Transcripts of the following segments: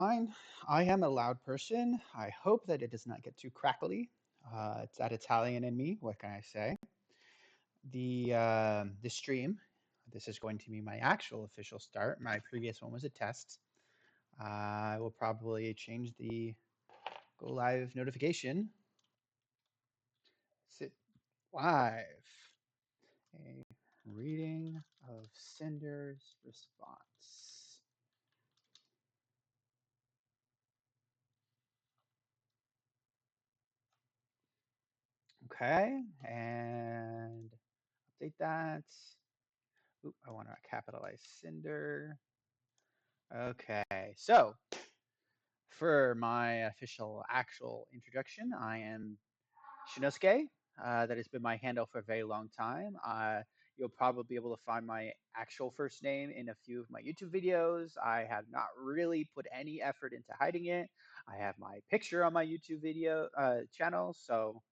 Fine. I am a loud person. I hope that it does not get too crackly. It's that Italian in me. What can I say? The stream. This is going to be my actual official start. My previous one was a test. I will probably change the go live notification. Sit live. A reading of Cinder's response. Okay, and update that. Oop, I want to capitalize Cinder. Okay, so for my official actual introduction, I am Shinosuke. That has been my handle for a very long time. You'll probably be able to find my actual first name in a few of my YouTube videos. I have not really put any effort into hiding it. I have my picture on my YouTube video channel, so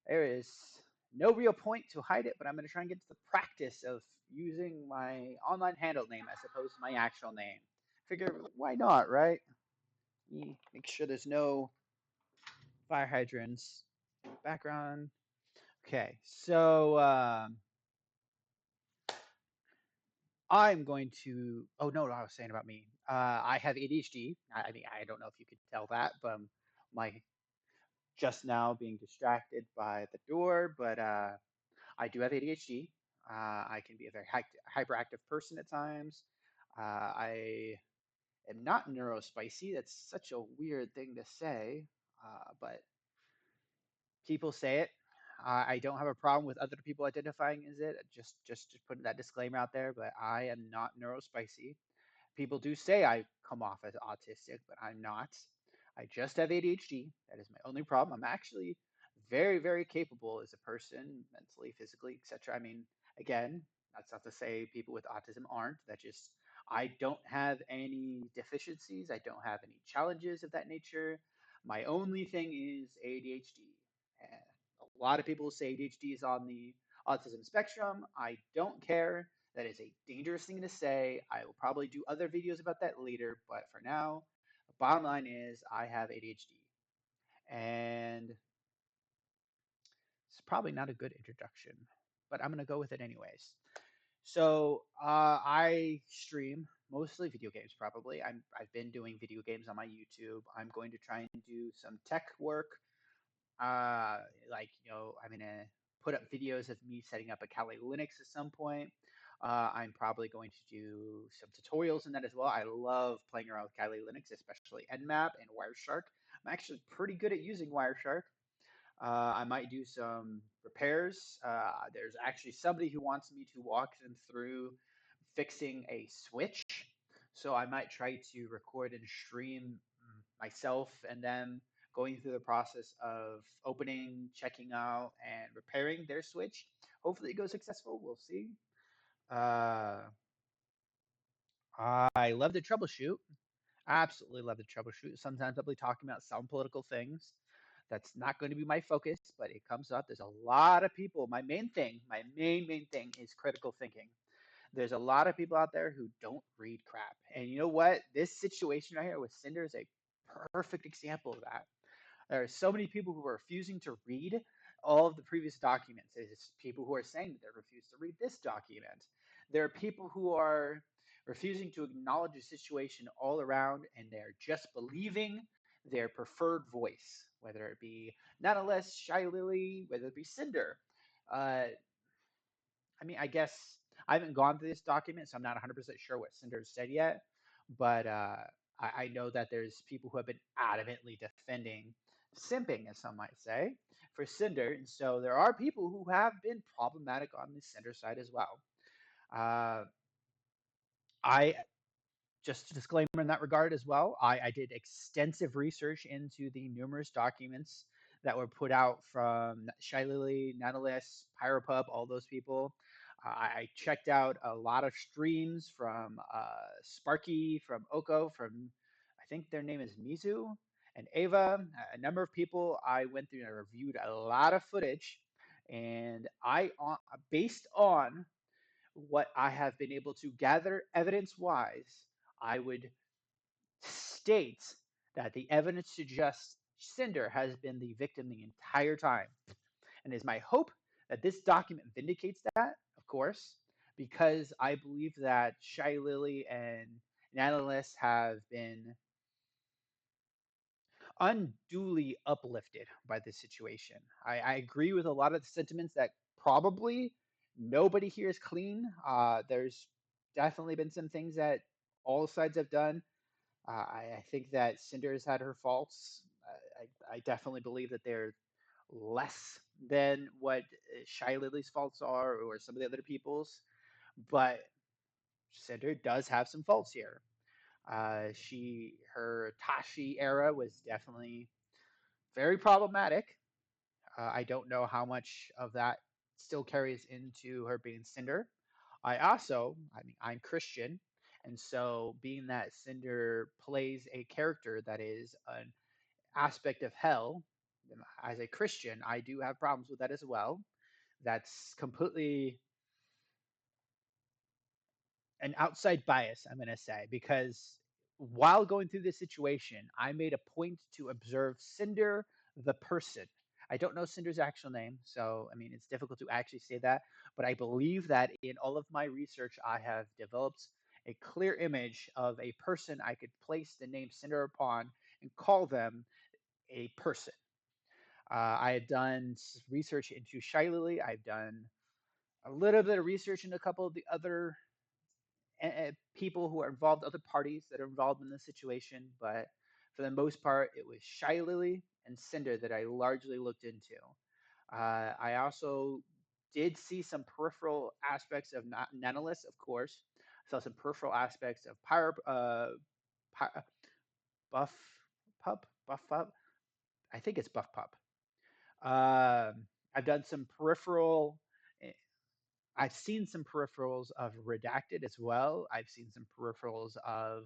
there is no real point to hide it, but I'm going to try and get to the practice of using my online handle name as opposed to my actual name. Figure, why not, right? Make sure there's no fire hydrants in the background. Okay, so I'm going to. Oh no, I was saying about me. I have ADHD. I mean, I don't know if you could tell that, but my just now being distracted by the door, but I do have ADHD. I can be a very hyperactive person at times. I am not neurospicy. That's such a weird thing to say, but people say it. I don't have a problem with other people identifying as it. Just putting that disclaimer out there, but I am not neurospicy. People do say I come off as autistic, but I'm not. I just have ADHD. That is my only problem. I'm actually very capable as a person, mentally, physically, etc. I mean, again, that's not to say people with autism aren't. That just I don't have any deficiencies. I don't have any challenges of that nature. My only thing is ADHD. And a lot of people say ADHD is on the autism spectrum. I don't care. That is a dangerous thing to say. I will probably do other videos about that later, but for now, the bottom line is I have ADHD. And it's probably not a good introduction, but I'm going to go with it anyways. So I stream mostly video games. Probably I've been doing video games on my YouTube. I'm going to try and do some tech work. Like I'm gonna put up videos of me setting up a Kali Linux at some point. I'm probably going to do some tutorials in that as well. I love playing around with Kali Linux, especially Nmap and Wireshark. I'm actually pretty good at using Wireshark. I might do some repairs. There's actually somebody who wants me to walk them through fixing a switch. So I might try to record and stream myself and them going through the process of opening, checking out, and repairing their switch. Hopefully it goes successful. We'll see. Uh, I love to troubleshoot. Absolutely love to troubleshoot. Sometimes I'll be talking about some political things. That's not going to be my focus, but it comes up. There's a lot of people. My main thing, my main thing is critical thinking. There's a lot of people out there who don't read crap. And you know what? This situation right here with Cinder is a perfect example of that. There are so many people who are refusing to read all of the previous documents. There's people who are saying that they refuse to read this document. There are people who are refusing to acknowledge the situation all around, and they're just believing their preferred voice, whether it be Nautilus, Shy Lily, whether it be Cinder. Uh, I mean, I guess I haven't gone through this document, so I'm not 100% sure what Cinder said yet. But I know that there's people who have been adamantly defending simping, as some might say, for Cinder. And so there are people who have been problematic on the Cinder side as well. Uh, I just a disclaimer in that regard as well. I did extensive research into the numerous documents that were put out from Shy Lily, Nautilus, Pyropub, all those people. I checked out a lot of streams from Sparky, from Oko, from I think their name is Mizu and Ava. A number of people. I went through and I reviewed a lot of footage, and based on what I have been able to gather evidence wise, I would states that the evidence suggests Cinder has been the victim the entire time. And it is my hope that this document vindicates that, of course, because I believe that Shy Lily and Natalis have been unduly uplifted by this situation. I agree with a lot of the sentiments that probably nobody here is clean. There's definitely been some things that all sides have done. I think that Cinder has had her faults. I definitely believe that they're less than what Shy Lily's faults are or some of the other people's, but Cinder does have some faults here. Her Tashi era was definitely very problematic. I don't know how much of that still carries into her being Cinder. I'm Christian, and so being that Cinder plays a character that is an aspect of hell, as a Christian, I do have problems with that as well. That's completely an outside bias, I'm going to say, because while going through this situation, I made a point to observe Cinder, the person. I don't know Cinder's actual name, so I mean, it's difficult to actually say that, but I believe that in all of my research, I have developed a clear image of a person I could place the name Cinder upon and call them a person. I have done research into Shy Lily. I've done a little bit of research into a couple of the other people who are involved, other parties that are involved in the situation. But for the most part, it was Shy Lily and Cinder that I largely looked into. I also did see some peripheral aspects of Nanolis, of course. I saw some peripheral aspects of Py- Buff Buff Pup. I think it's Buff Pup. I've done some peripheral. eh, I've seen some peripherals of Redacted as well. I've seen some peripherals of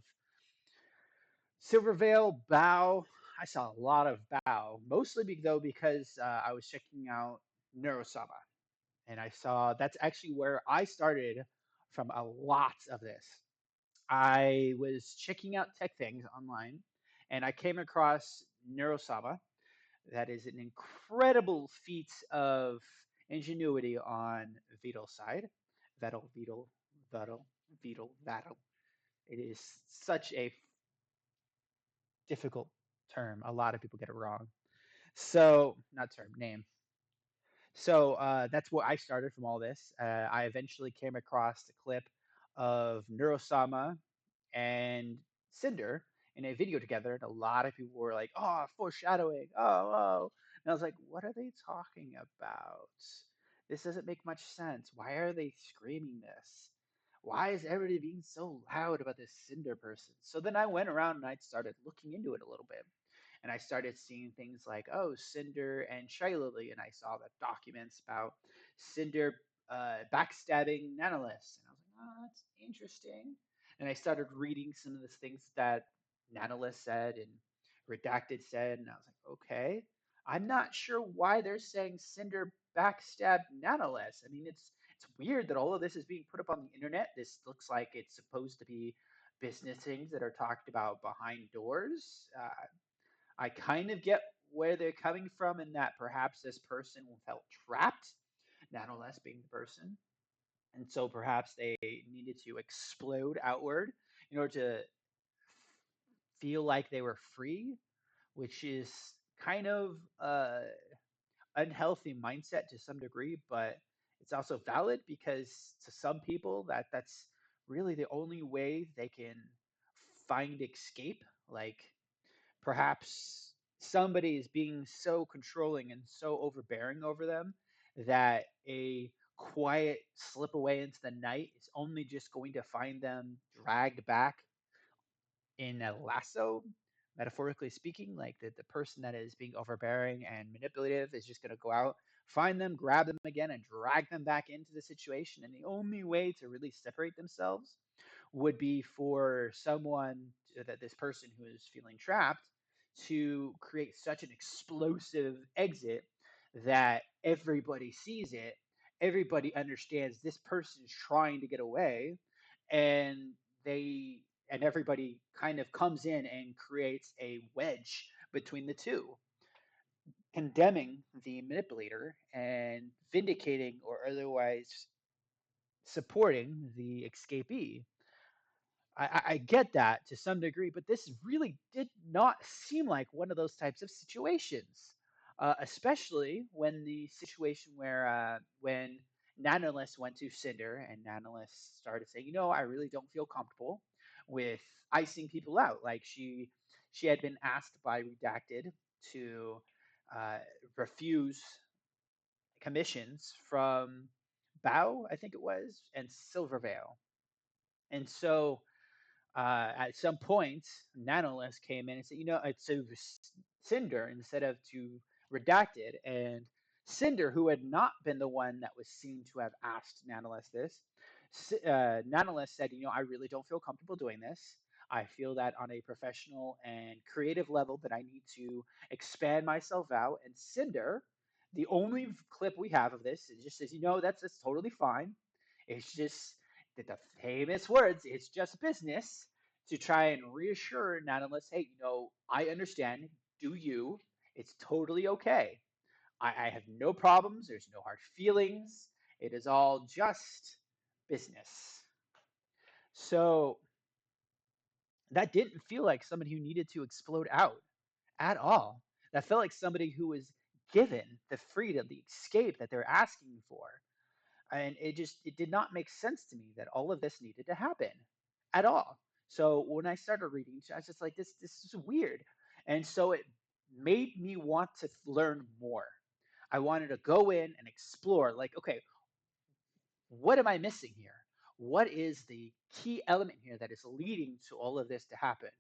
Silvervale, Bow. I saw a lot of Bow, mostly though because I was checking out Neurosama, and I saw that's actually where I started from a lot of this. I was checking out tech things online, and I came across Neurosama. That is an incredible feat of ingenuity on Vital's side. Vital, Vital, Vital. It is such a difficult term. A lot of people get it wrong. So, not term, name. So that's where I started from all this. I eventually came across the clip of Neurosama and Cinder in a video together, and a lot of people were like, "Oh, foreshadowing! Oh, oh!" And I was like, "What are they talking about? This doesn't make much sense. Why are they screaming this? Why is everybody being so loud about this Cinder person?" So then I went around and I started looking into it a little bit, and I started seeing things like, oh, Cinder and Shy Lily, and I saw the documents about Cinder backstabbing Nanolis, and I was like, oh, that's interesting. And I started reading some of the things that Nanolis said and Redacted said, and I was like, okay, I'm not sure why they're saying Cinder backstabbed Nanolis. I mean, it's weird that all of this is being put up on the internet. This looks like it's supposed to be business things that are talked about behind doors. I kind of get where they're coming from in that perhaps this person felt trapped, Nanoles being the person. And so perhaps they needed to explode outward in order to feel like they were free, which is kind of unhealthy mindset to some degree, but it's also valid because to some people that's really the only way they can find escape. Like perhaps somebody is being so controlling and so overbearing over them that a quiet slip away into the night is only just going to find them dragged back in a lasso, metaphorically speaking. Like the person that is being overbearing and manipulative is just going to go out, find them, grab them again, and drag them back into the situation. And the only way to really separate themselves would be for someone that this person who is feeling trapped to create such an explosive exit that everybody sees it, everybody understands this person is trying to get away, and they and everybody kind of comes in and creates a wedge between the two, condemning the manipulator and vindicating or otherwise supporting the escapee. I get that to some degree, but this really did not seem like one of those types of situations, especially when the situation where when Nanolith went to Cinder and Nanolith started saying, I really don't feel comfortable with icing people out. Like she had been asked by Redacted to uh, refuse commissions from Bow, I think it was, and Silvervale. And so at some point, Nanolith came in and said, it's to Cinder instead of to Redacted. And Cinder, who had not been the one that was seen to have asked Nanolith this, Nanolith said, I really don't feel comfortable doing this. I feel that on a professional and creative level that I need to expand myself out. And Cinder, the only clip we have of this, it just says, that's totally fine. It's just the famous words, it's just business, to try and reassure Nautilus, hey, I understand. Do you? It's totally okay. I have no problems. There's no hard feelings. It is all just business. So that didn't feel like somebody who needed to explode out at all. That felt like somebody who was given the freedom, the escape that they're asking for. And it did not make sense to me that all of this needed to happen at all. So when I started reading, I was just like, this is weird. And so it made me want to learn more. I wanted to go in and explore, like, okay, what am I missing here? What is the key element here that is leading to all of this to happen?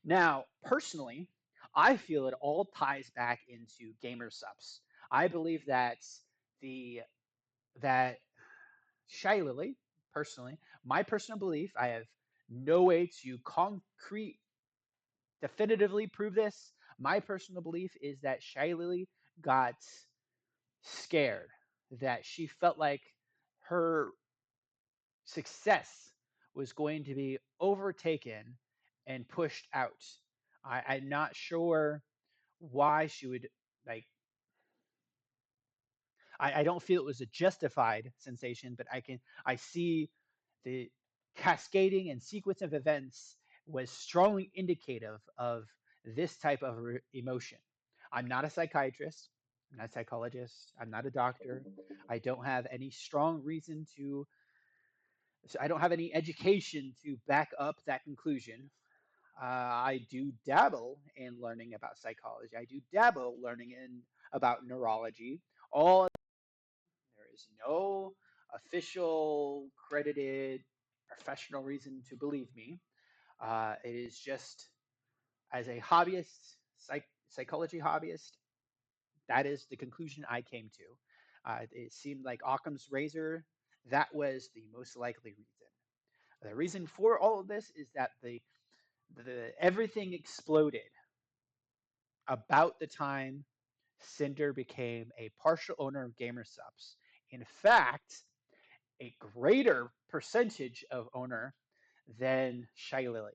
Now, personally, I feel it all ties back into gamer subs. I believe the that Shy Lily, personally, my personal belief, I have no way to concrete definitively prove this. My personal belief is that Shy Lily got scared, that she felt like her success was going to be overtaken and pushed out. I'm not sure why she would like I don't feel it was a justified sensation, but I see the cascading and sequence of events was strongly indicative of this type of emotion. I'm not a psychiatrist. I'm not a psychologist. I'm not a doctor. I don't have any strong reason to. I don't have any education to back up that conclusion. I do dabble in learning about psychology. I do dabble learning in about neurology. All There is no official, credited, professional reason to believe me. It is just as a hobbyist, psychology hobbyist, that is the conclusion I came to. It seemed like Occam's razor, that was the most likely reason. The reason for all of this is that the everything exploded about the time Cinder became a partial owner of GamerSupps. In fact, a greater percentage of owner than Shy Lily.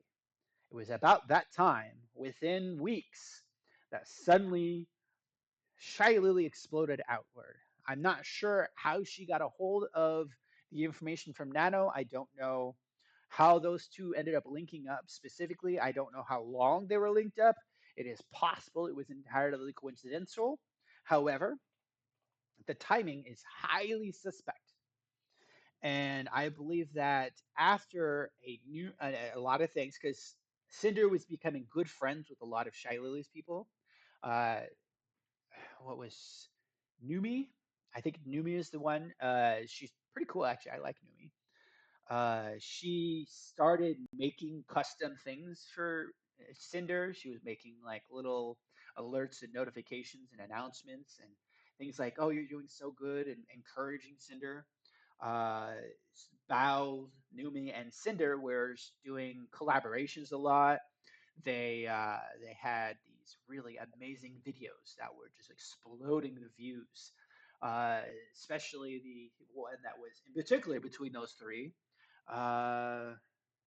It was about that time, within weeks, that suddenly Shy Lily exploded outward. I'm not sure how she got a hold of the information from Nano. I don't know how those two ended up linking up specifically. I don't know how long they were linked up. It is possible it was entirely coincidental. However, the timing is highly suspect. And I believe that after a lot of things, because Cinder was becoming good friends with a lot of Shy Lily's people. Uh, what was Numi? I think Numi is the one. She's pretty cool, actually. I like Numi. She started making custom things for Cinder. She was making like little alerts and notifications and announcements and things like, "Oh, you're doing so good," and encouraging Cinder. Uh, Bao, Numi, and Cinder were doing collaborations a lot. They had these really amazing videos that were just exploding the views, uh, especially the one that was in particular between those three. Uh,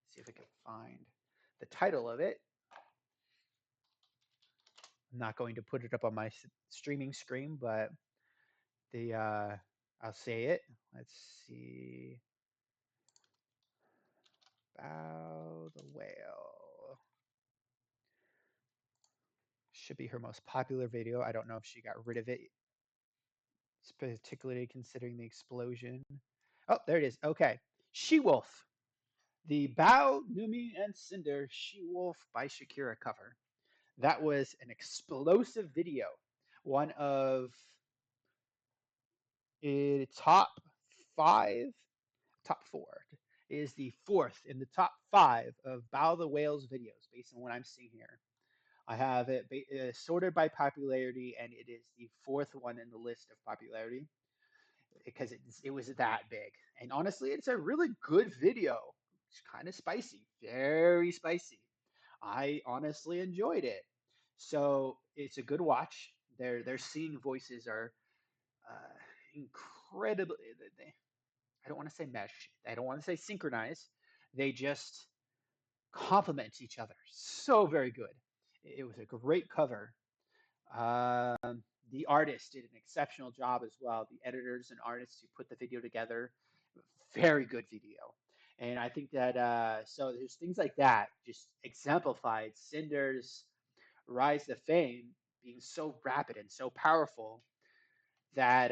See if I can find the title of it. I'm not going to put it up on my streaming screen, but the I'll say it. Let's see. Bow the Whale. Should be her most popular video. I don't know if she got rid of it, particularly considering the explosion. Oh, there it is. Okay. She Wolf. The Bow, Numi, and Sinder She Wolf by Shakira cover. That was an explosive video. One of top five, top four. Is the fourth in the top five of Bow the Whale's videos, based on what I'm seeing here. I have it sorted by popularity, and it is the fourth one in the list of popularity because it was that big. And honestly, it's a really good video. It's kind of spicy, very spicy. I honestly enjoyed it. So it's a good watch. Their singing voices are incredibly. I don't want to say mesh. I don't want to say synchronize. They just complement each other. So very good. It was a great cover. Um, the artist did an exceptional job as well. The editors and artists who put the video together, very good video. And I think that so there's things like that just exemplified Cinder's rise to fame being so rapid and so powerful that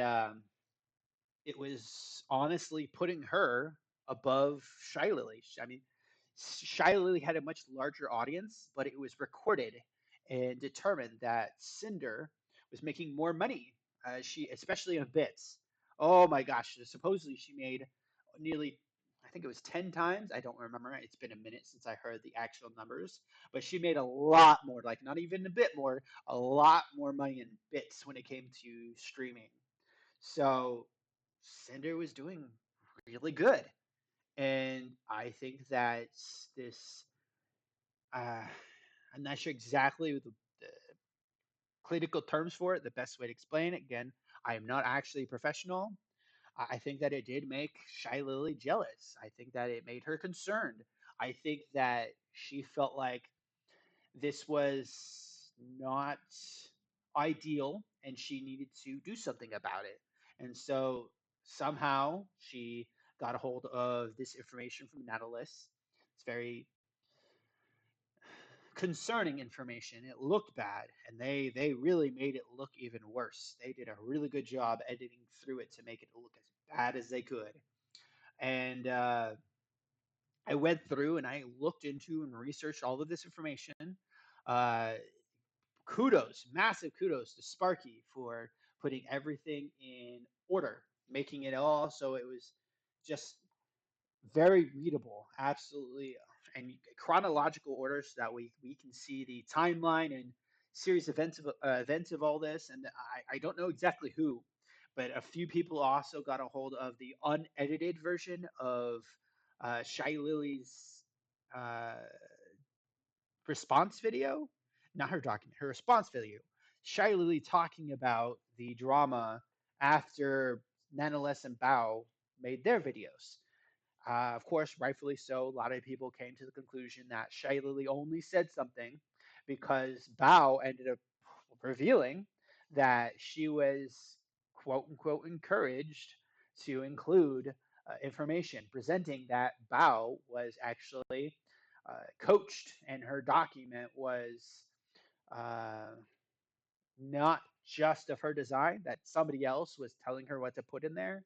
it was honestly putting her above Shy Lily. I mean, Shy Lily had a much larger audience, but it was recorded and determined that Cinder was making more money. She, especially in bits. Oh my gosh! Supposedly she made nearly, I think it was 10 times. I don't remember. It's been a minute since I heard the actual numbers, but she made a lot more. Like not even a bit more, a lot more money in bits when it came to streaming. So Cinder was doing really good. And I think that this, uh, I'm not sure exactly the clinical terms for it, the best way to explain it. Again, I am not actually a professional. I think that it did make Shy Lily jealous. I think that it made her concerned. I think that she felt like this was not ideal and she needed to do something about it. And so somehow she got a hold of this information from Nautilus. It's very concerning information. It looked bad, and they really made it look even worse. They did a really good job editing through it to make it look as bad as they could. And I went through and I looked into and researched all of this information. Uh, Kudos, massive kudos to Sparky for putting everything in order, making it all so it was just very readable, absolutely, and chronological order so that we can see the timeline and series events of all this. And I don't know exactly who, but a few people also got a hold of the unedited version of Shy Lily's uh, response video, not her document, her response video. Shy Lily talking about the drama after Nanoles and Bao made their videos. Of course, rightfully so, a lot of people came to the conclusion that Shy Lily only said something because Bao ended up revealing that she was quote unquote encouraged to include information presenting that Bao was actually coached and her document was uh, not just of her design, that somebody else was telling her what to put in there.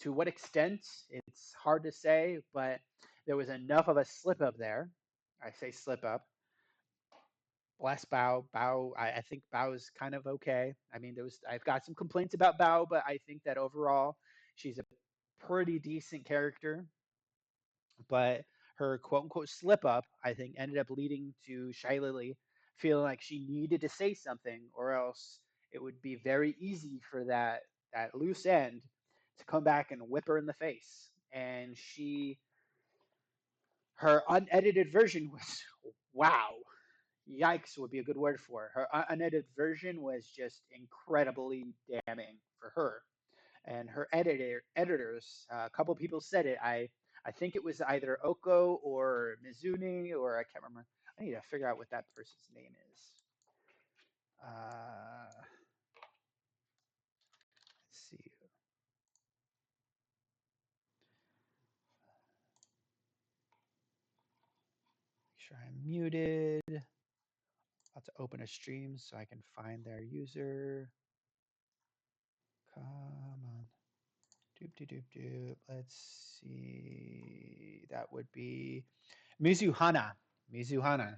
To what extent, it's hard to say, but there was enough of a slip up there. I say slip up. Bless Bao. Bao, I think Bao is kind of okay. I mean, I've got some complaints about Bao, but I think that overall she's a pretty decent character. But her quote unquote slip up, I think, ended up leading to Shy Lily feeling like she needed to say something, or else it would be very easy for that loose end to come back and whip her in the face. And her unedited version was wow, yikes would be a good word for it. Her unedited version was just incredibly damning for her and her editors. A couple people said it. I think it was either Oko or Mizuni, or I can't remember. I need to figure out what that person's name is. Let's see. Make sure I'm muted. About to open a stream so I can find their user. Come on. Doop doop doop doop. Let's see. That would be Mizuhana. Mizuhana.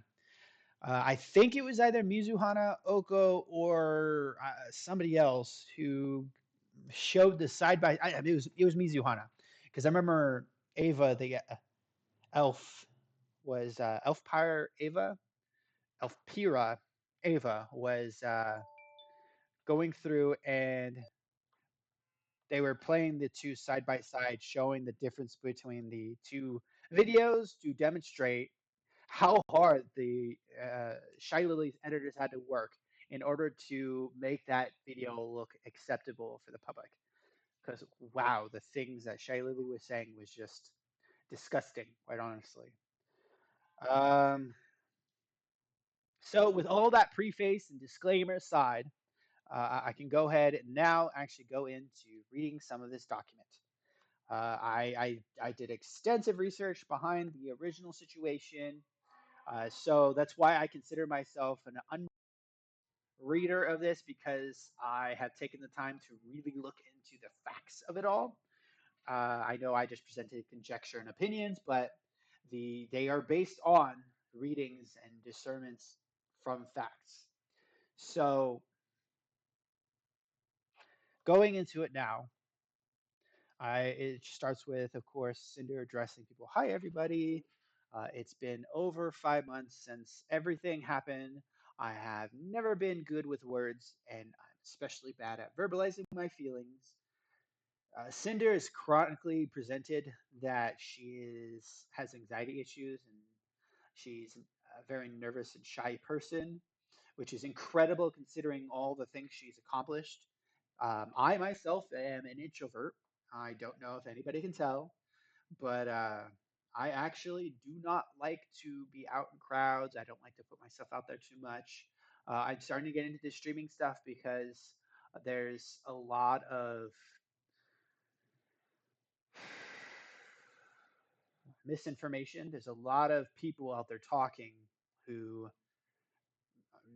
I think it was either Mizuhana, Oko, or somebody else who showed the side by. It was Mizuhana because I remember Ava, the elf, was Elfpire Ava, Elfpira Ava was going through, and they were playing the two side by side, showing the difference between the two videos to demonstrate how hard the Shy Lily's editors had to work in order to make that video look acceptable for the public. Because wow, the things that Shy Lily was saying was just disgusting, quite honestly. Um, so with all that preface and disclaimer aside, I can go ahead and now actually go into reading some of this document. I did extensive research behind the original situation, so that's why I consider myself an reader of this because I have taken the time to really look into the facts of it all. I know I just presented conjecture and opinions, but they are based on readings and discernments from facts. So going into it now, it starts with, of course, Cinder addressing people. Hi, everybody. It's been over 5 months since everything happened. I have never been good with words, and I'm especially bad at verbalizing my feelings. Cinder is chronically presented that she has anxiety issues and she's a very nervous and shy person, which is incredible considering all the things she's accomplished. I myself am an introvert. I don't know if anybody can tell, but I actually do not like to be out in crowds. I don't like to put myself out there too much. I'm starting to get into this streaming stuff because there's a lot of misinformation. There's a lot of people out there talking who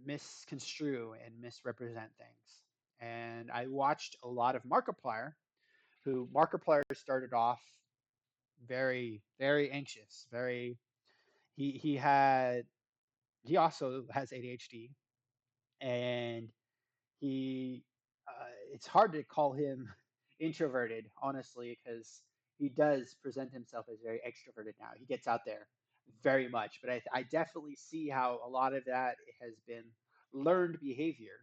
misconstrue and misrepresent things. And I watched a lot of Markiplier, who Markiplier started off very, very anxious. Very, he had he also has ADHD, and he it's hard to call him introverted, honestly, because he does present himself as very extroverted now. He gets out there very much, but I definitely see how a lot of that has been learned behavior.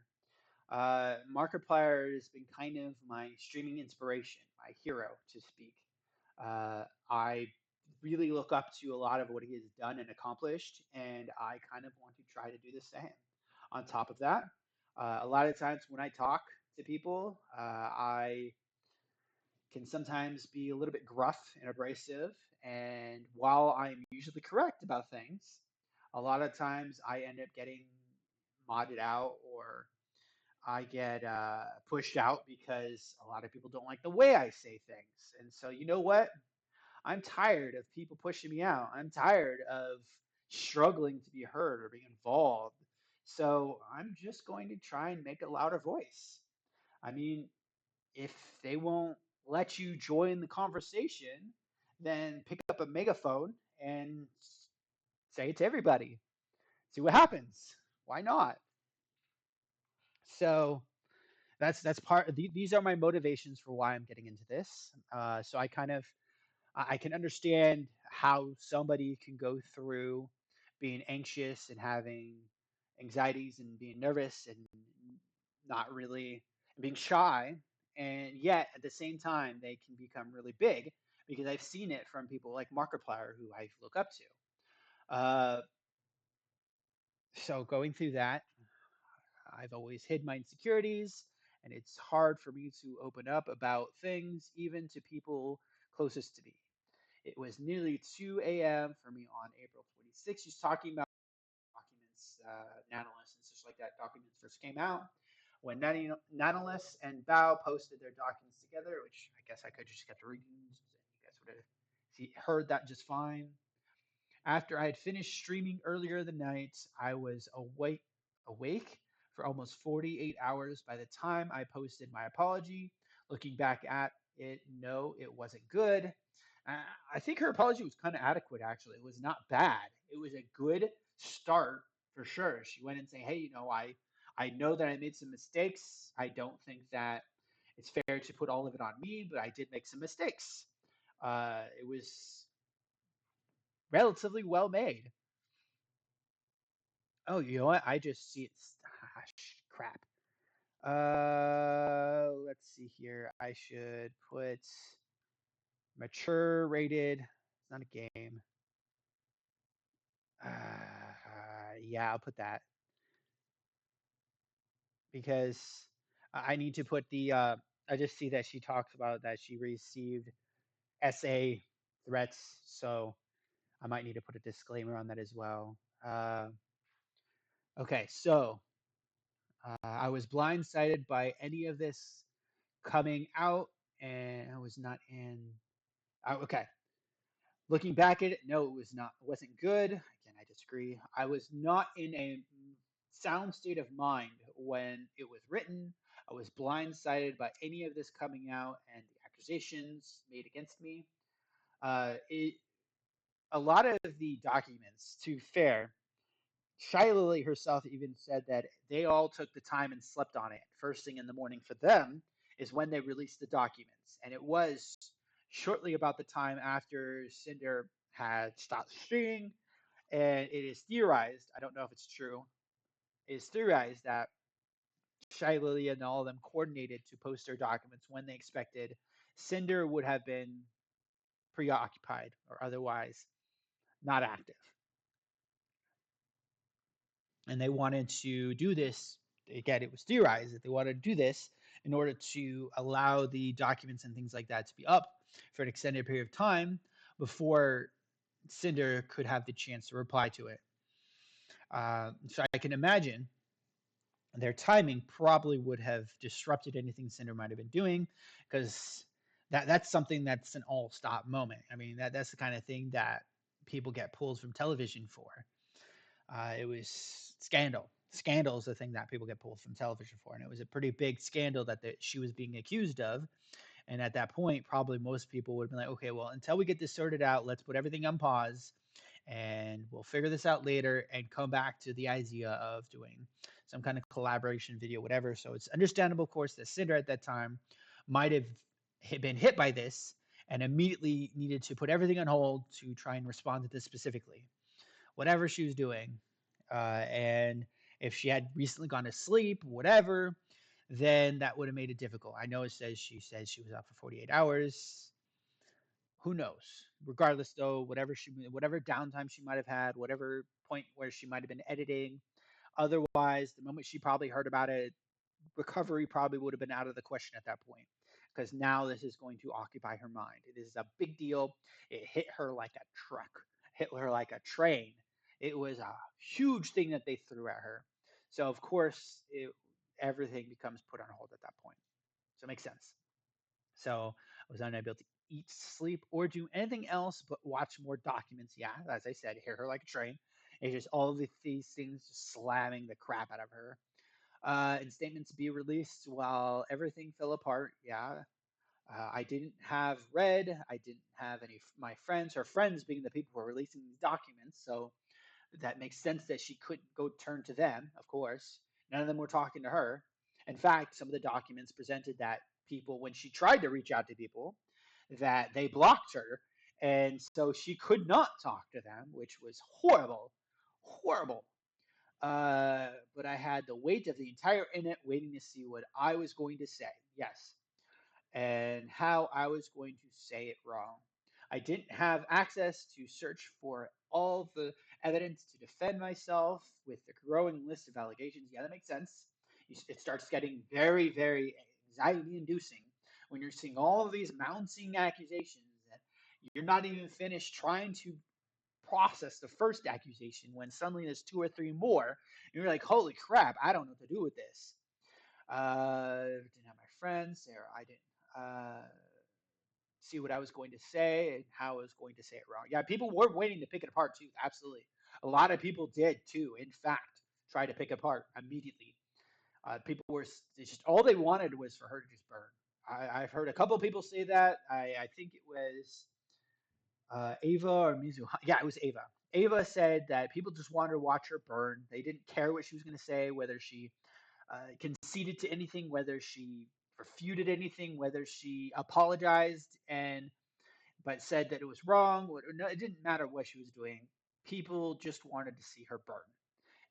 Markiplier has been kind of my streaming inspiration, my hero, to speak. I really look up to a lot of what he has done and accomplished, and I kind of want to try to do the same. On top of that, a lot of times when I talk to people, I can sometimes be a little bit gruff and abrasive. And while I'm usually correct about things, a lot of times I end up getting modded out or I get pushed out because a lot of people don't like the way I say things. And so, you know what? I'm tired of people pushing me out. I'm tired of struggling to be heard or being involved. So I'm just going to try and make a louder voice. I mean, if they won't let you join the conversation, then pick up a megaphone and say it to everybody. See what happens. Why not? So that's part. These are my motivations for why I'm getting into this. So I kind of I can understand how somebody can go through being anxious and having anxieties and being nervous and not really being shy, and yet at the same time they can become really big because I've seen it from people like Markiplier who I look up to. So going through that, I've always hid my insecurities, and it's hard for me to open up about things, even to people closest to me. It was nearly 2 a.m. for me on April 26th. She's talking about documents, Nanolis and such like that. Documents first came out when Nanolis and Bao posted their documents together, which I guess I could just get the readings, and you guys would have heard that just fine. After I had finished streaming earlier the night, I was awake for almost 48 hours by the time I posted my apology. Looking back at it, no, it wasn't good. Uh, I think her apology was kind of adequate, actually. It was not bad. It was a good start for sure. She went and saying, hey, I know that I made some mistakes. I don't think that it's fair to put all of it on me, but I did make some mistakes. It was relatively well made. Oh, you know what? I just see it. Crap. Let's see here. I should put mature rated. It's not a game. Yeah, I'll put that because I need to put the. I just see that she talks about that she received SA threats, so I might need to put a disclaimer on that as well. Okay, so I was blindsided by any of this coming out, and I was not in. Okay, looking back at it, no, it was not. It wasn't good. Again, I disagree. I was not in a sound state of mind when it was written. I was blindsided by any of this coming out and the accusations made against me. It a lot of the documents, to be fair, Shylily herself even said that they all took the time and slept on it. First thing in the morning for them is when they released the documents. And it was shortly about the time after Sinder had stopped streaming. And it is theorized, I don't know if it's true, it is theorized that Shylily and all of them coordinated to post their documents when they expected Cinder would have been preoccupied or otherwise not active. And they wanted to do this. Again, it was theorized that they wanted to do this in order to allow the documents and things like that to be up for an extended period of time before Cinder could have the chance to reply to it. So I can imagine their timing probably would have disrupted anything Cinder might have been doing because that's something that's an all stop moment. I mean, that's the kind of thing that people get pulled from television for. It was scandal. Scandal is the thing that people get pulled from television for, and it was a pretty big scandal that she was being accused of. And at that point, probably most people would have been like, okay, well, until we get this sorted out, let's put everything on pause, and we'll figure this out later, and come back to the idea of doing some kind of collaboration video, whatever. So it's understandable, of course, that Cinder at that time might have been hit by this and immediately needed to put everything on hold to try and respond to this specifically whatever she was doing. And if she had recently gone to sleep, whatever, then that would have made it difficult. I know it says she was up for 48 hours. Who knows? Regardless, though, whatever downtime she might have had, whatever point where she might have been editing. Otherwise, the moment she probably heard about it, recovery probably would have been out of the question at that point because now this is going to occupy her mind. It is a big deal. It hit her like a truck, hit her like a train. It was a huge thing that they threw at her. So, of course, everything becomes put on hold at that point. So, it makes sense. So, I was unable to eat, sleep, or do anything else but watch more documents. Yeah, as I said, hit her like a train. It's just all of these things just slamming the crap out of her and statements be released while everything fell apart. Yeah. I didn't have Red. I didn't have any my friends. Her friends being the people who are releasing these documents, so that makes sense that she couldn't go turn to them. Of course, none of them were talking to her. In fact, some of the documents presented that people, when she tried to reach out to people, that they blocked her, and so she could not talk to them, which was horrible, horrible. But I had the weight of the entire internet waiting to see what I was going to say. Yes. And how I was going to say it wrong. I didn't have access to search for all the evidence to defend myself with the growing list of allegations. Yeah, that makes sense. It starts getting very, very anxiety inducing when you're seeing all of these mounting accusations that You're not even finished trying to process the first accusation when suddenly there's two or three more. And you're like, holy crap, I don't know what to do with this. Didn't have my friends there. I didn't see what I was going to say and how I was going to say it wrong. Yeah, people were waiting to pick it apart too. Absolutely. A lot of people did too, in fact, try to pick it apart immediately. People were just all they wanted was for her to just burn. I've heard a couple of people say that. I think it was Ava or Mizu. Yeah, it was Ava. Ava said that people just wanted to watch her burn. They didn't care what she was going to say, whether she conceded to anything, whether she refuted anything, whether she apologized and but said that it was wrong. No, it didn't matter what she was doing. People just wanted to see her burn.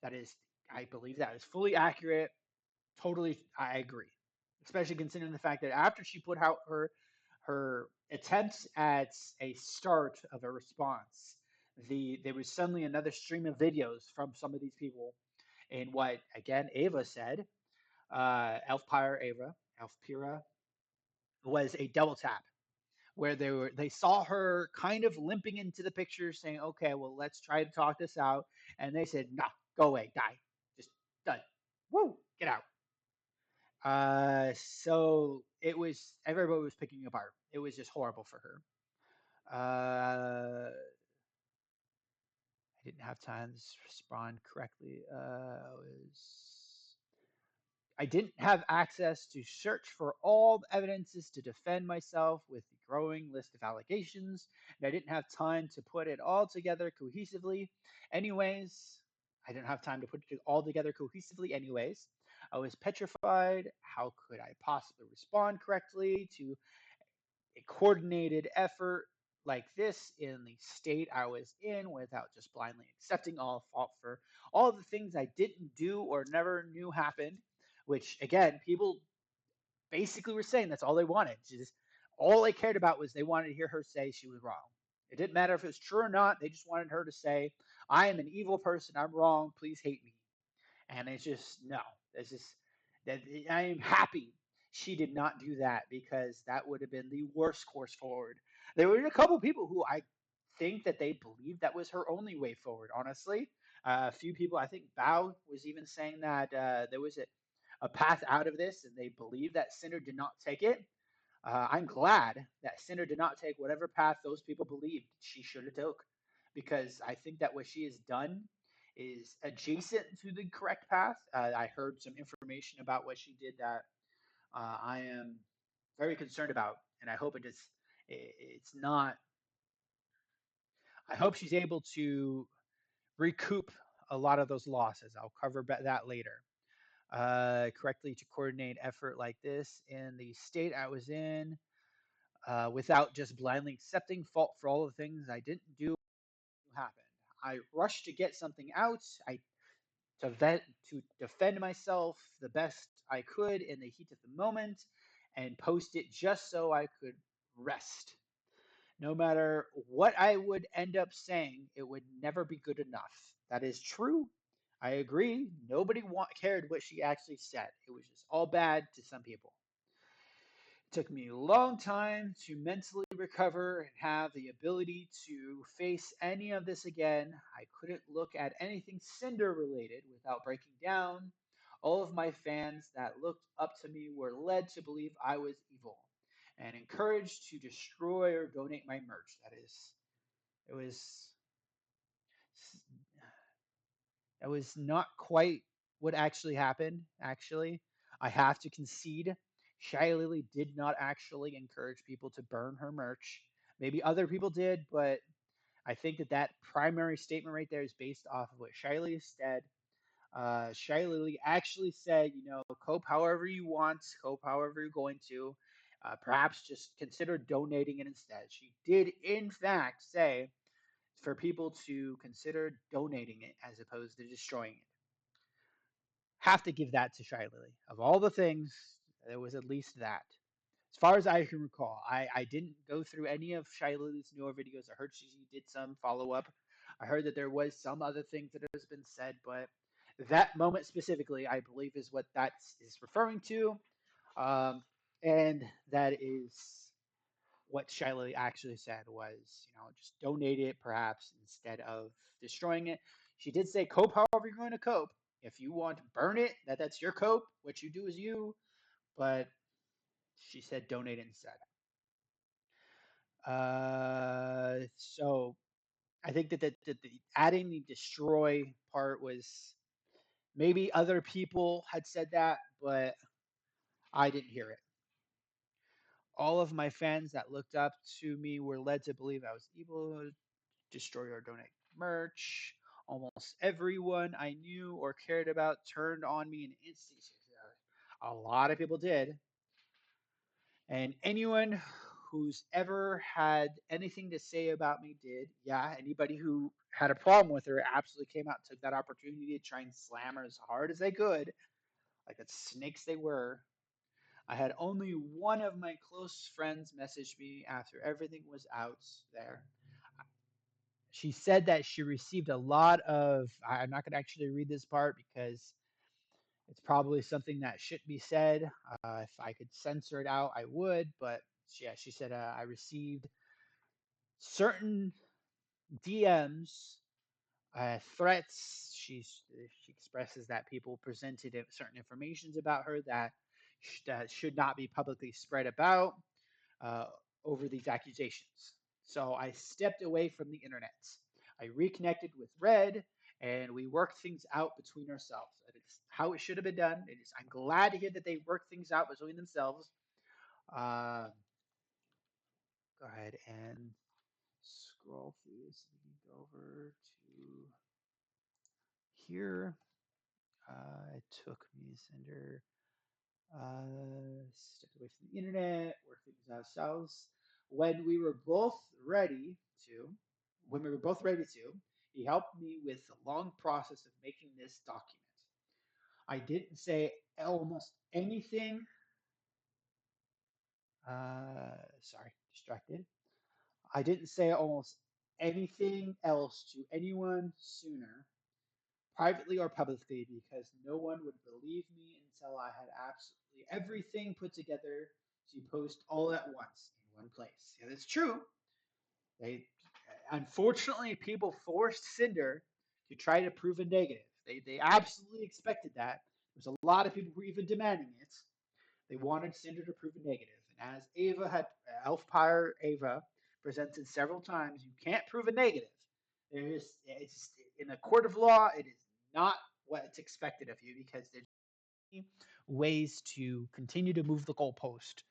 That is, I believe that is fully accurate. Totally, I agree. Especially considering the fact that after she put out her attempts at a start of a response, there was suddenly another stream of videos from some of these people. And what again Ava said, Elfpira was a double tap where they saw her kind of limping into the picture, saying, "Okay, well, let's try to talk this out." And they said, "Nah, go away, die, just done, woo, get out." So it was everybody was picking apart. It was just horrible for her. I didn't have time to respond correctly. I didn't have access to search for all the evidences to defend myself with the growing list of allegations, and I didn't have time to put it all together cohesively. Anyways, I didn't have time to put it all together cohesively. Anyways, I was petrified. How could I possibly respond correctly to a coordinated effort like this in the state I was in without just blindly accepting all fault for all the things I didn't do or never knew happened, which again, people basically were saying that's all they wanted. Just all they cared about was they wanted to hear her say she was wrong. It didn't matter if it was true or not. They just wanted her to say, I am an evil person. I'm wrong. Please hate me. And it's just no. It's just that I am happy she did not do that because that would have been the worst course forward. There were a couple people who I think that they believed that was her only way forward. Honestly, a few people. I think Bao was even saying that there was a path out of this, and they believe that Cinder did not take it. I'm glad that Cinder did not take whatever path those people believed she should have took, because I think that what she has done is adjacent to the correct path. I heard some information about what she did that I am very concerned about, and I hope it's not. I hope she's able to recoup a lot of those losses. I'll cover that later. Correctly to coordinate effort like this in the state I was in, without just blindly accepting fault for all the things I didn't do happened. I rushed to get something out. I to vet to defend myself the best I could in the heat of the moment, and post it just so I could rest. No matter what I would end up saying, it would never be good enough. That is true. I agree. Nobody cared what she actually said. It was just all bad to some people. It took me a long time to mentally recover and have the ability to face any of this again. I couldn't look at anything Cinder related without breaking down. All of my fans that looked up to me were led to believe I was evil and encouraged to destroy or donate my merch. It was, that was not quite what actually happened, actually. I have to concede. Shy Lily did not actually encourage people to burn her merch. Maybe other people did, but I think that primary statement right there is based off of what Shy Lily said. Shy Lily actually said, cope however you want, cope however you're going to. Perhaps just consider donating it instead. She did, in fact, say for people to consider donating it as opposed to destroying it. Have to give that to Shy Lily. Of all the things, there was at least that. As far as I can recall, I didn't go through any of Shy Lily's newer videos. I heard she did some follow up. I heard that there was some other things that has been said, but that moment specifically, I believe, is what that is referring to, and that is what Shiley actually said was, just donate it perhaps instead of destroying it. She did say cope however you're going to cope. If you want to burn it, that's your cope. What you do is you. But she said donate it instead. So I think that the adding the destroy part was maybe other people had said that, but I didn't hear it. All of my fans that looked up to me were led to believe I was evil, destroy or donate merch. Almost everyone I knew or cared about turned on me in instances. A lot of people did. And anyone who's ever had anything to say about me did. Yeah, anybody who had a problem with her absolutely came out and took that opportunity to try and slam her as hard as they could, like the snakes they were. I had only one of my close friends message me after everything was out there. She said that she received a lot of. I'm not going to actually read this part because it's probably something that shouldn't be said. If I could censor it out, I would. But yeah, she said I received certain DMs, threats. She expresses that people presented certain informations about her that should not be publicly spread about uh, over these accusations. So I stepped away from the internet. I reconnected with Red, and we worked things out between ourselves. It's how it should have been done. It is. I'm glad to hear that they worked things out between themselves. Uh, Go ahead and scroll through this. We can go over to here. It took me Sinder. Stepped away from the internet, worked things out ourselves. When we were both ready to, when we were both ready to, he helped me with the long process of making this document. I didn't say almost anything. Sorry, distracted. I didn't say almost anything else to anyone sooner, privately or publicly, because no one would believe me until I had absolutely everything put together to post all at once in one place. Yeah, that's true. They, unfortunately, people forced Cinder to try to prove a negative. They absolutely expected that. There's a lot of people who were even demanding it. They wanted Cinder to prove a negative. And as Ava had, Elfpire Ava presented several times, you can't prove a negative. It's in a court of law, it is not what's expected of you because there's ways to continue to move the goalpost,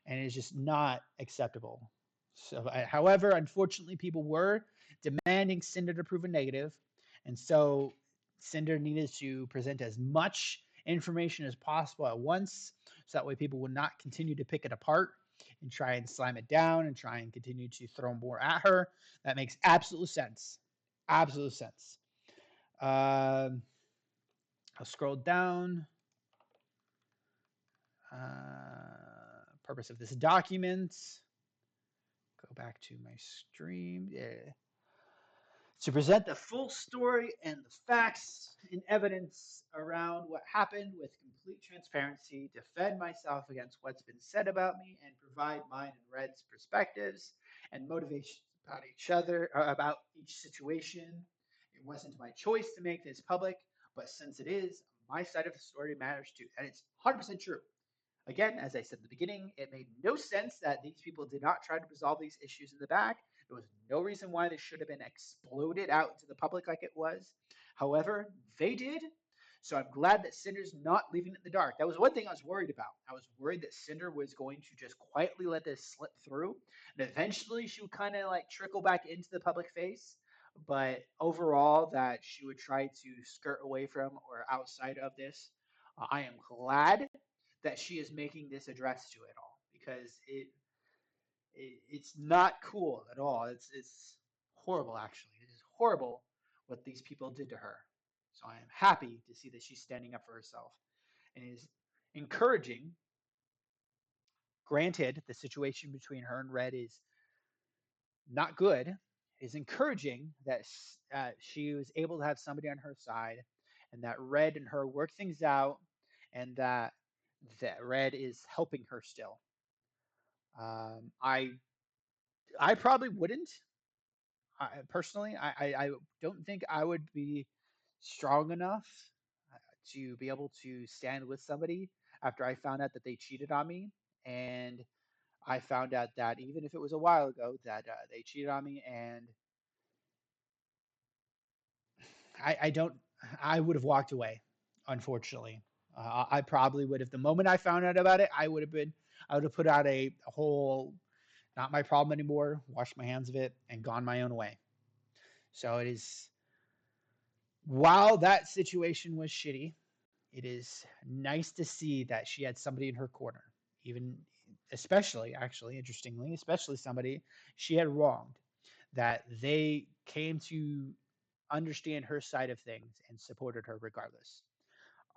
and it's just not acceptable. So, however, unfortunately, people were demanding Cinder to prove a negative, and so Cinder needed to present as much information as possible at once, so that way people would not continue to pick it apart and try and slam it down and try and continue to throw more at her. That makes absolute sense. Absolute sense. Um, I'll scroll down. Purpose of this document. Go back to my stream. Yeah. To present the full story and the facts and evidence around what happened with complete transparency, defend myself against what's been said about me, and provide mine and Red's perspectives and motivations about each other, about each situation. It wasn't my choice to make this public, but since it is, my side of the story matters too. And it's 100% true. Again, as I said at the beginning, it made no sense that these people did not try to resolve these issues in the back. There was no reason why this should have been exploded out into the public like it was. However, they did. So I'm glad that Cinder's not leaving it in the dark. That was one thing I was worried about. I was worried that Cinder was going to just quietly let this slip through, and eventually she would kind of like trickle back into the public face. But overall, that she would try to skirt away from or outside of this. I am glad that she is making this address to it all because it's not cool at all. It's horrible actually. It is horrible what these people did to her. So I am happy to see that she's standing up for herself and is encouraging. Granted, the situation between her and Red is not good. Is encouraging that she was able to have somebody on her side, and that Red and her work things out, and that Red is helping her still. I I probably wouldn't. Personally, I don't think I would be strong enough to be able to stand with somebody after I found out that they cheated on me, and I found out that even if it was a while ago that they cheated on me, and I don't, I would have walked away. Unfortunately, I probably would have. The moment I found out about it, I would have put out a whole, not my problem anymore, washed my hands of it, and gone my own way. So it is, while that situation was shitty, it is nice to see that she had somebody in her corner, even, especially, actually, interestingly, especially somebody she had wronged, that they came to understand her side of things and supported her regardless.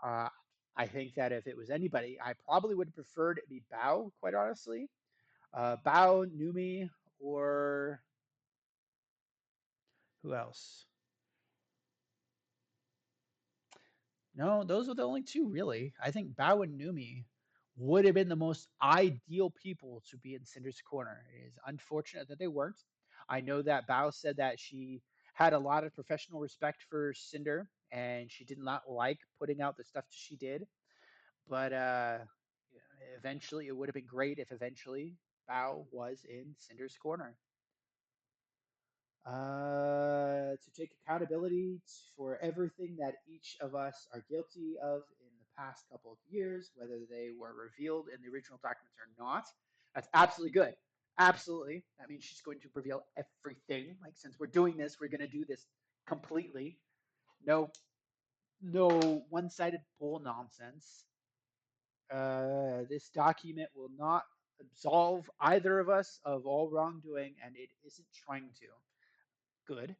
Uh, I think that if it was anybody, I probably would have preferred it be Bao, quite honestly. Bao, Numi, or who else? No, those are the only two, really. I think Bao and Numi would have been the most ideal people to be in Cinder's corner. It is unfortunate that they weren't. I know that Bao said that she had a lot of professional respect for Cinder and she did not like putting out the stuff she did. But eventually, it would have been great if eventually Bao was in Cinder's corner. To take accountability for everything that each of us are guilty of in the past couple of years, whether they were revealed in the original documents or not. That's absolutely good. Absolutely. That means she's going to reveal everything. Like, since we're doing this, we're going to do this completely. No, no one-sided bull nonsense. This document will not absolve either of us of all wrongdoing, and it isn't trying to. Good,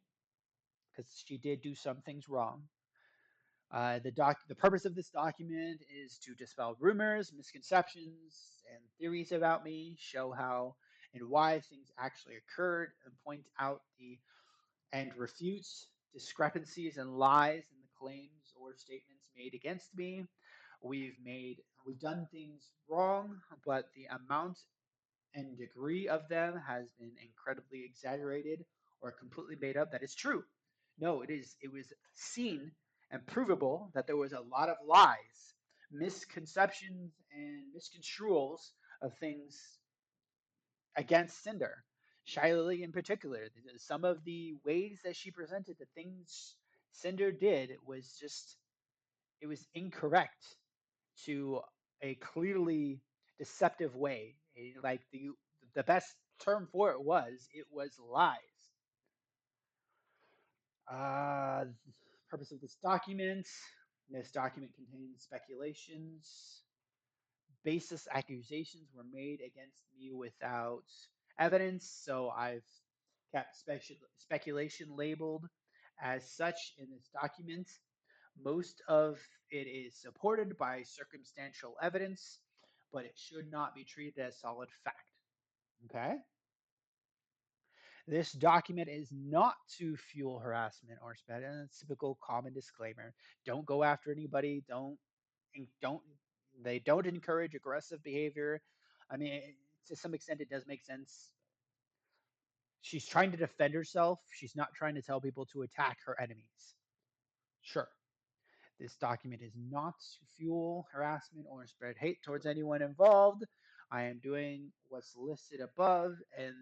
because she did do some things wrong. The purpose of this document is to dispel rumors, misconceptions, and theories about me, show how and why things actually occurred, and point out the and refutes discrepancies and lies in the claims or statements made against me. We've done things wrong, but the amount and degree of them has been incredibly exaggerated or completely made up. That is true. No, it was seen and provable that there was a lot of lies, misconceptions, and misconstruals of things against Cinder. Shiley in particular, some of the ways that she presented the things Cinder did was just, it was incorrect to a clearly deceptive way. Like the best term for it was lies. Uh, Purpose of this document. This document contains speculations. Baseless accusations were made against me without evidence, so I've kept speculation labeled as such in this document. Most of it is supported by circumstantial evidence, but it should not be treated as solid fact. Okay? This document is not to fuel harassment or spread. And it's a typical common disclaimer. Don't go after anybody. Don't they don't encourage aggressive behavior. I mean, to some extent, it does make sense. She's trying to defend herself. She's not trying to tell people to attack her enemies. Sure, this document is not to fuel harassment or spread hate towards anyone involved. I am doing what's listed above and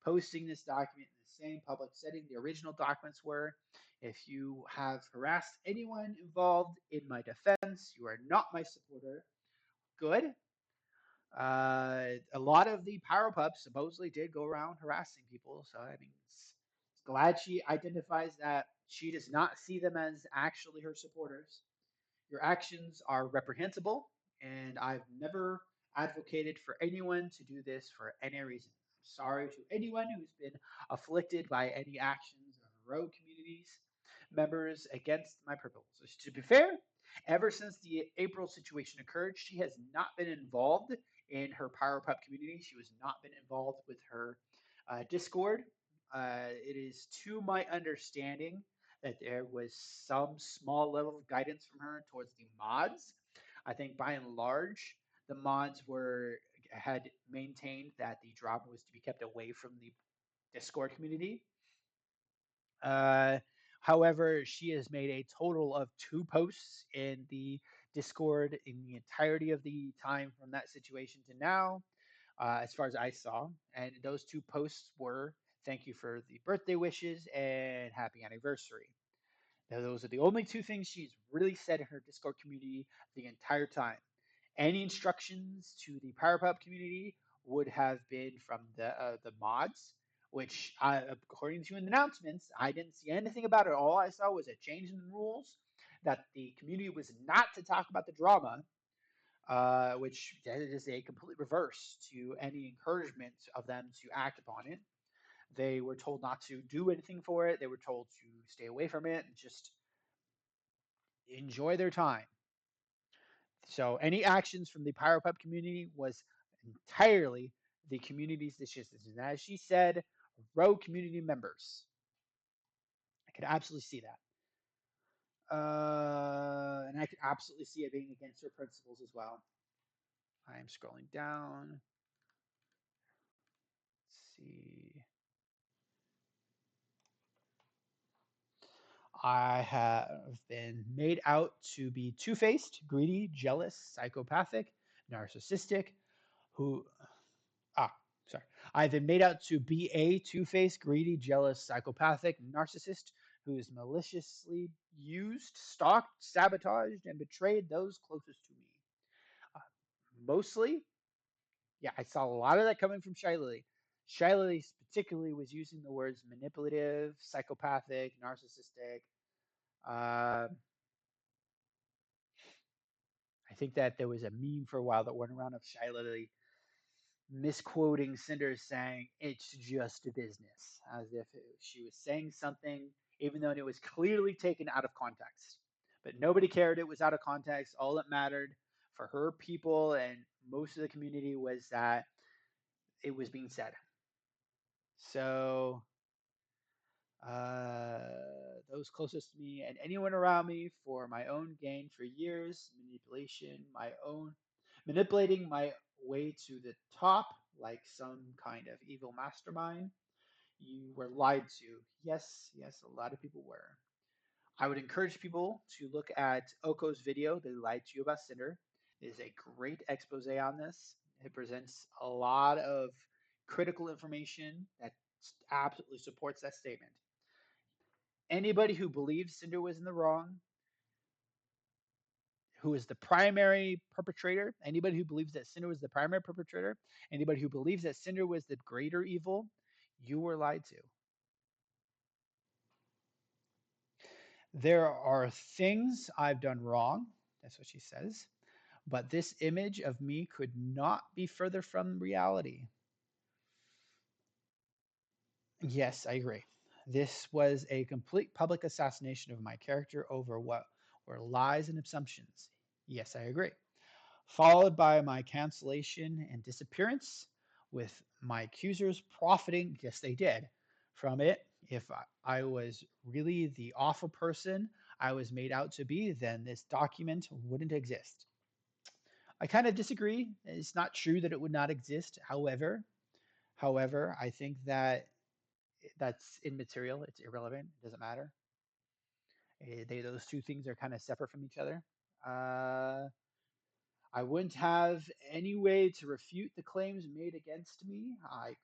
posting this document in the same public setting the original documents were. If you have harassed anyone involved in my defense, you are not my supporter. Good. A lot of the power pups supposedly did go around harassing people, so I mean, it's glad she identifies that she does not see them as actually her supporters. Your actions are reprehensible, and I've never advocated for anyone to do this for any reason. I'm sorry to anyone who's been afflicted by any actions of rogue communities members against my proposals. To be fair, ever since the April situation occurred, she has not been involved in her Power Pup community. She has not been involved with her Discord. It is to my understanding that there was some small level of guidance from her towards the mods. I think by and large, the mods were had maintained that the drama was to be kept away from the Discord community. Uh, However, she has made a total of two posts in the Discord in the entirety of the time from that situation to now, as far as I saw. And those two posts were thank you for the birthday wishes and happy anniversary. Now, those are the only two things she's really said in her Discord community the entire time. Any instructions to the Power Up community would have been from the mods, which, according to the announcements, I didn't see anything about it. All I saw was a change in the rules that the community was not to talk about the drama, which is a complete reverse to any encouragement of them to act upon it. They were told not to do anything for it. They were told to stay away from it and just enjoy their time. So any actions from the Pyropub community was entirely the community's decisions. And as she said, row community members. I could absolutely see that. And I could absolutely see it being against her principles as well. I am scrolling down. Let's see. I have been made out to be two faced, greedy, jealous, psychopathic, narcissistic, who Ah, sorry. I've been made out to be a two faced, greedy, jealous, psychopathic narcissist who is maliciously used, stalked, sabotaged, and betrayed those closest to me. Uh, Mostly, yeah, I saw a lot of that coming from Shy Lily. Shy Lily particularly was using the words manipulative, psychopathic, narcissistic. Uh, I think that there was a meme for a while that went around of Shy Lily misquoting Sinder saying it's just a business, as if she was saying something, even though it was clearly taken out of context. But nobody cared it was out of context. All that mattered for her people and most of the community was that it was being said. So those closest to me and anyone around me for my own gain for years, manipulating my way to the top like some kind of evil mastermind. You were lied to. Yes, yes, a lot of people were. I would encourage people to look at Oko's video, They Lied to You About Cinder. It is a great expose on this. It presents a lot of critical information that absolutely supports that statement. Anybody who believes Cinder was in the wrong, who is the primary perpetrator, anybody who believes that Cinder was the primary perpetrator, anybody who believes that Cinder was the greater evil, you were lied to. There are things I've done wrong. That's what she says. But this image of me could not be further from reality. Yes, I agree. This was a complete public assassination of my character over what were lies and assumptions. Yes, I agree. Followed by my cancellation and disappearance, with my accusers profiting, yes, they did, from it. If I was really the awful person I was made out to be, then this document wouldn't exist. I kind of disagree. It's not true that it would not exist. However, I think that that's immaterial. It's irrelevant. It doesn't matter. Those two things are kind of separate from each other. Uh, I wouldn't have any way to refute the claims made against me. I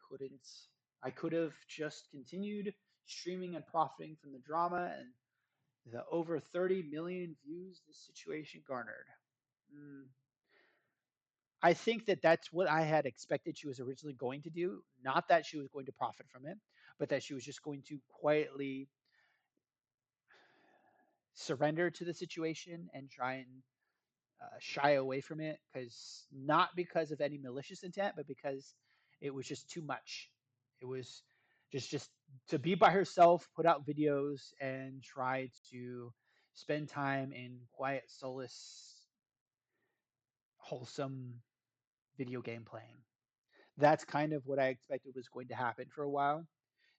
could have just continued streaming and profiting from the drama and the over 30 million views this situation garnered. Mm, I think that that's what I had expected she was originally going to do. Not that she was going to profit from it, but that she was just going to quietly surrender to the situation and try and shy away from it, because not because of any malicious intent, but because it was just too much. It was just to be by herself, put out videos, and try to spend time in quiet solace, wholesome video game playing. That's kind of what I expected was going to happen for a while.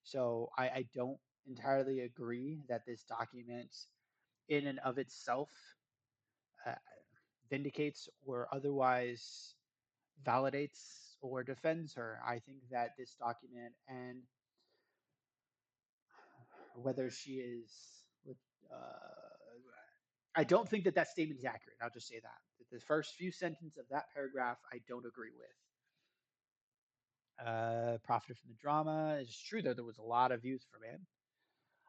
So I don't entirely agree that this document, in and of itself, uh, vindicates or otherwise validates or defends her. I think that this document and whether she is. Uh, I don't think that that statement is accurate. I'll just say that. The first few sentences of that paragraph, I don't agree with. Profited from the drama. It's true that there was a lot of views for man.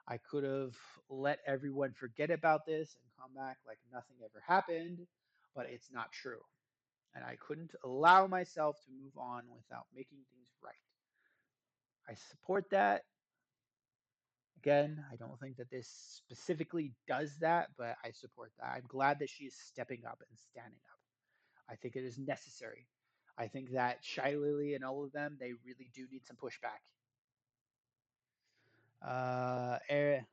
I could have let everyone forget about this and come back like nothing ever happened, but it's not true. And I couldn't allow myself to move on without making things right. I support that. Again, I don't think that this specifically does that, but I support that. I'm glad that she is stepping up and standing up. I think it is necessary. I think that Shy Lily and all of them, they really do need some pushback. Uh, e-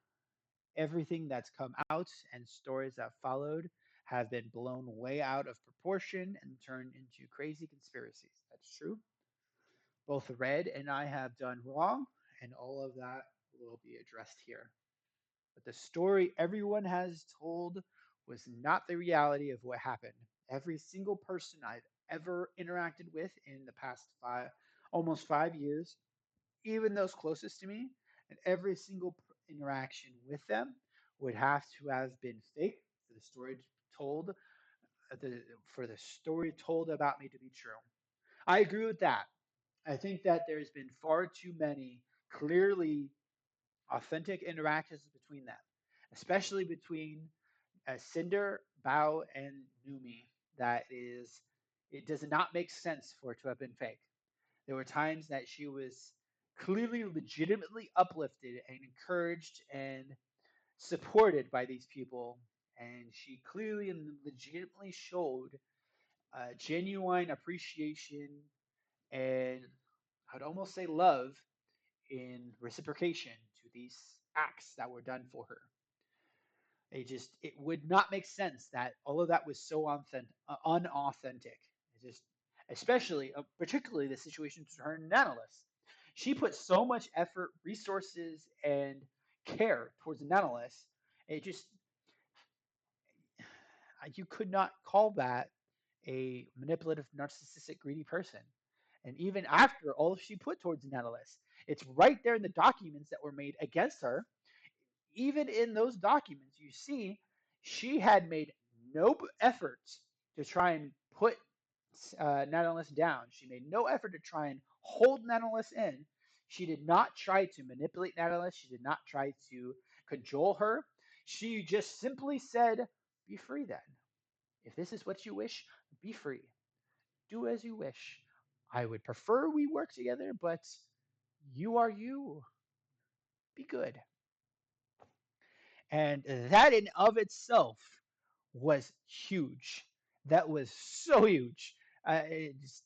Everything that's come out and stories that followed have been blown way out of proportion and turned into crazy conspiracies. That's true. Both Red and I have done wrong, and all of that will be addressed here. But the story everyone has told was not the reality of what happened. Every single person I've ever interacted with in the past almost 5 years, even those closest to me, and every single interaction with them would have to have been fake for the story told, for the story told about me to be true. I agree with that. I think that there's been far too many clearly authentic interactions between them, especially between Cinder, Bao, and Numi. That is, it does not make sense for it to have been fake. There were times that she was clearly, legitimately uplifted and encouraged and supported by these people, and she clearly and legitimately showed genuine appreciation and I'd almost say love in reciprocation to these acts that were done for her. It would not make sense that all of that was so unauthentic. It just, especially, particularly the situation to her and Nanolis. She put so much effort, resources, and care towards Nanolis. It just, you could not call that a manipulative, narcissistic, greedy person. And even after all she put towards Nanolis, it's right there in the documents that were made against her. Even in those documents, you see she had made no efforts to try and put Natalis down. She made no effort to try and hold Natalis in. She did not try to manipulate Natalis. She did not try to cajole her. She just simply said, "Be free then. If this is what you wish, be free. Do as you wish. I would prefer we work together, but you are you. Be good." And that in of itself was huge. That was so huge. It just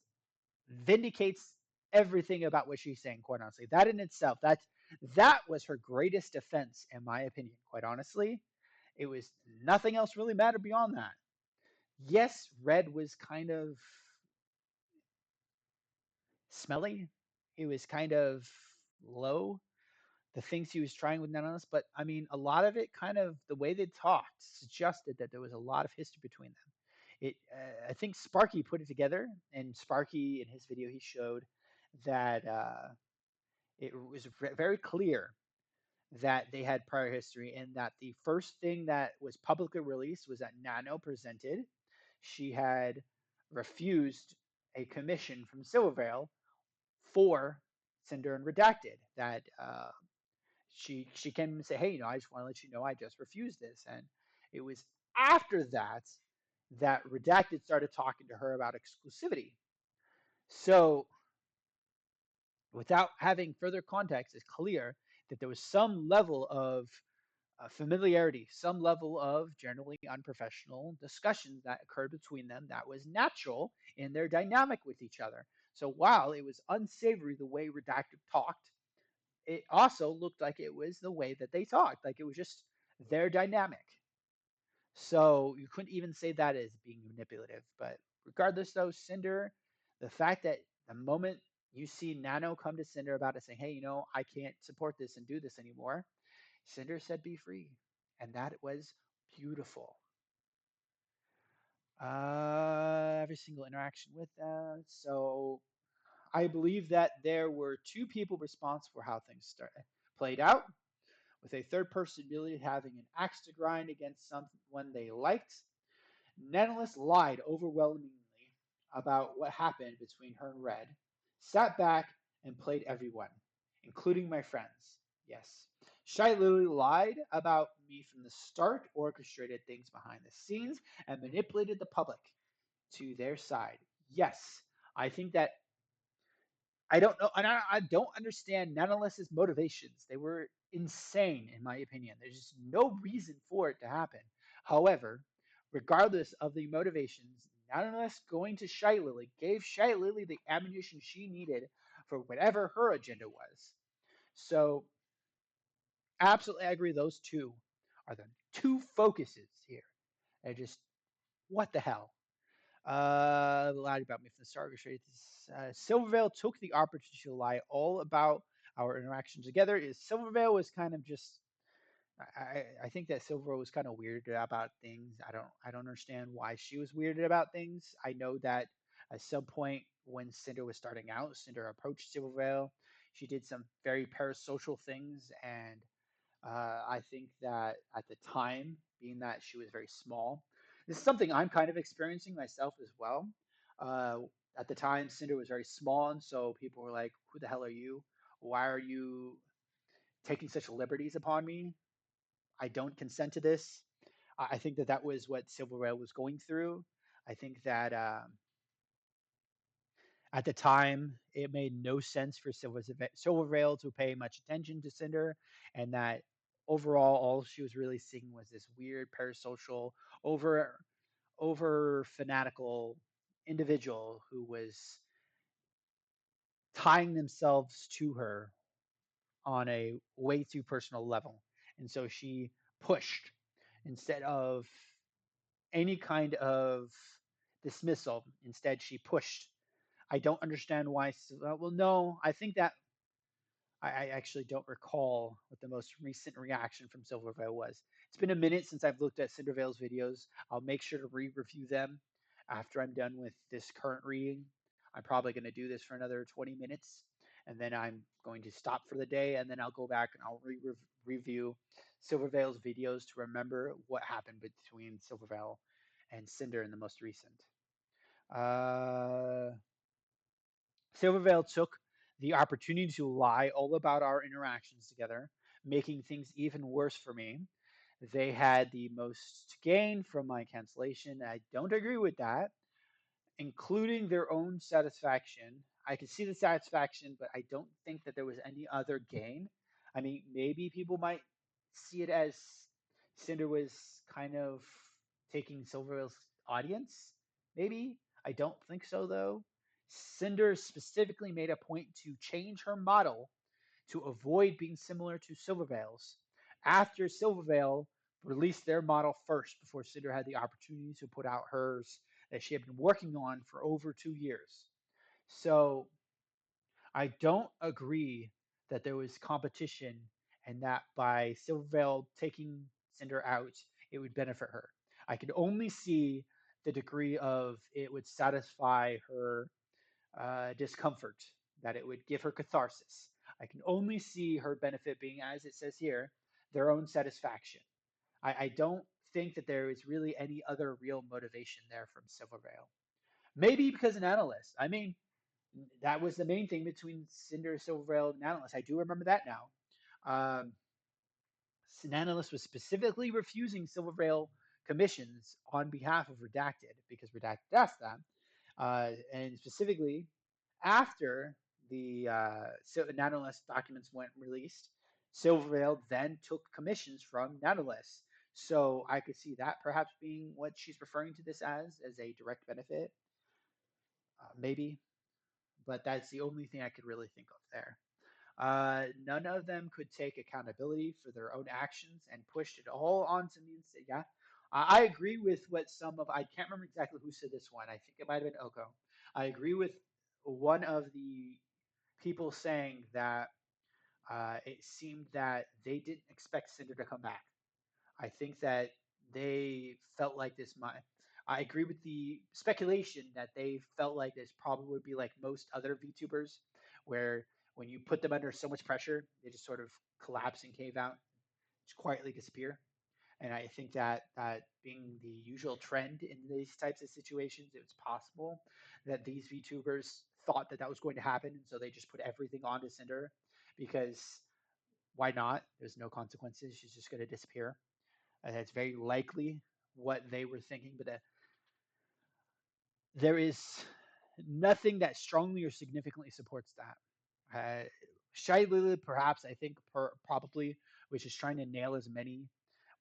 vindicates everything about what she's saying. Quite honestly, that in itself, that was her greatest defense, in my opinion. Quite honestly, it was nothing else really mattered beyond that. Yes, Red was kind of smelly. He was kind of low, the things he was trying with Nanonis, but I mean, a lot of it kind of the way they talked suggested that there was a lot of history between them. I think Sparky put it together, and Sparky in his video he showed that it was very clear that they had prior history, and that the first thing that was publicly released was that Nano presented. She had refused a commission from Silvervale for Cinder and Redacted. That she came and said, "Hey, I just want to let you know I just refused this." And it was after that that Redacted started talking to her about exclusivity. So, without having further context, it's clear that there was some level of familiarity, some level of generally unprofessional discussions that occurred between them that was natural in their dynamic with each other. So, while it was unsavory the way Redacted talked, it also looked like it was the way that they talked, like it was just their dynamic. So you couldn't even say that as being manipulative. But regardless, though, Cinder, the fact that the moment you see Nano come to Cinder about it, saying, "Hey, I can't support this and do this anymore," Cinder said, "Be free," and that was beautiful. Every single interaction with them. So I believe that there were two people responsible for how things played out. with a third person merely having an axe to grind against someone they liked. Nonetheless lied overwhelmingly about what happened between her and Red, sat back and played everyone, including my friends. Yes. Shy Lily lied about me from the start, orchestrated things behind the scenes, and manipulated the public to their side. Yes, I think that I don't know, and I don't understand Nanoless's motivations. They were insane, in my opinion. There's just no reason for it to happen. However, regardless of the motivations, Nanoless going to Shy Lily gave Shy Lily the ammunition she needed for whatever her agenda was. So, absolutely, I agree. Those two are the two focuses here. And just what the hell? Lied about me from the start. Silvervale took the opportunity to lie all about our interaction together. Is Silvervale was kind of just. I think that Silvervale was kind of weirded about things. I don't understand why she was weirded about things. I know that at some point when Cinder was starting out, Cinder approached Silvervale. She did some very parasocial things, and I think that at the time, being that she was very small, this is something I'm kind of experiencing myself as well. Uh, at the time, Cinder was very small, and so people were like, "Who the hell are you? Why are you taking such liberties upon me? I don't consent to this." I think that that was what Silver Rail was going through. I think that at the time, it made no sense for Silvervale to pay much attention to Cinder, and that overall, all she was really seeing was this weird parasocial, over fanatical individual who was tying themselves to her on a way too personal level, and so she pushed instead of any kind of dismissal. Instead, she pushed. I don't understand why. Well, no, I think that I actually don't recall what the most recent reaction from Silvervale was. It's been a minute since I've looked at Cindervale's videos. I'll make sure to re-review them after I'm done with this current reading. I'm probably going to do this for another 20 minutes, and then I'm going to stop for the day, and then I'll go back and I'll review Silvervale's videos to remember what happened between Silvervale and Cinder in the most recent. Uh, Silvervale took the opportunity to lie all about our interactions together, making things even worse for me. They had the most to gain from my cancellation. I don't agree with that, including their own satisfaction. I could see the satisfaction, but I don't think that there was any other gain. I mean, maybe people might see it as Cinder was kind of taking Silverville's audience. Maybe. I don't think so, though. Cinder specifically made a point to change her model to avoid being similar to Silvervale's. After Silvervale released their model first, before Cinder had the opportunity to put out hers that she had been working on for over 2 years. So I don't agree that there was competition and that by Silvervale taking Cinder out, it would benefit her. I could only see the degree of it would satisfy her discomfort, that it would give her catharsis. I can only see her benefit being, as it says here, their own satisfaction. I don't think that there is really any other real motivation there from Silvervale. Maybe because an analyst. I mean, that was the main thing between Cinder, Silvervale, and Analyst. I do remember that now. Um, Analyst was specifically refusing Silvervale commissions on behalf of Redacted because Redacted asked them, and specifically after the Nanoless documents went released, Silvervale then took commissions from Nanoless. So I could see that perhaps being what she's referring to this as a direct benefit, maybe. But that's the only thing I could really think of there. None of them could take accountability for their own actions and pushed it all onto me and said, yeah, I agree with what some of, I can't remember exactly who said this one. I think it might have been Oko. I agree with one of the people saying that it seemed that they didn't expect Cinder to come back. I think that they felt like this might. I agree with the speculation that they felt like this probably would be like most other VTubers, where when you put them under so much pressure, they just sort of collapse and cave out. just quietly disappear. And I think that being the usual trend in these types of situations, it's possible that these VTubers thought that that was going to happen, and so they just put everything onto Cinder because why not? There's no consequences. She's just going to disappear. And that's very likely what they were thinking, but there is nothing that strongly or significantly supports that. Uh, Shai Lily, perhaps, I think, probably was just trying to nail as many,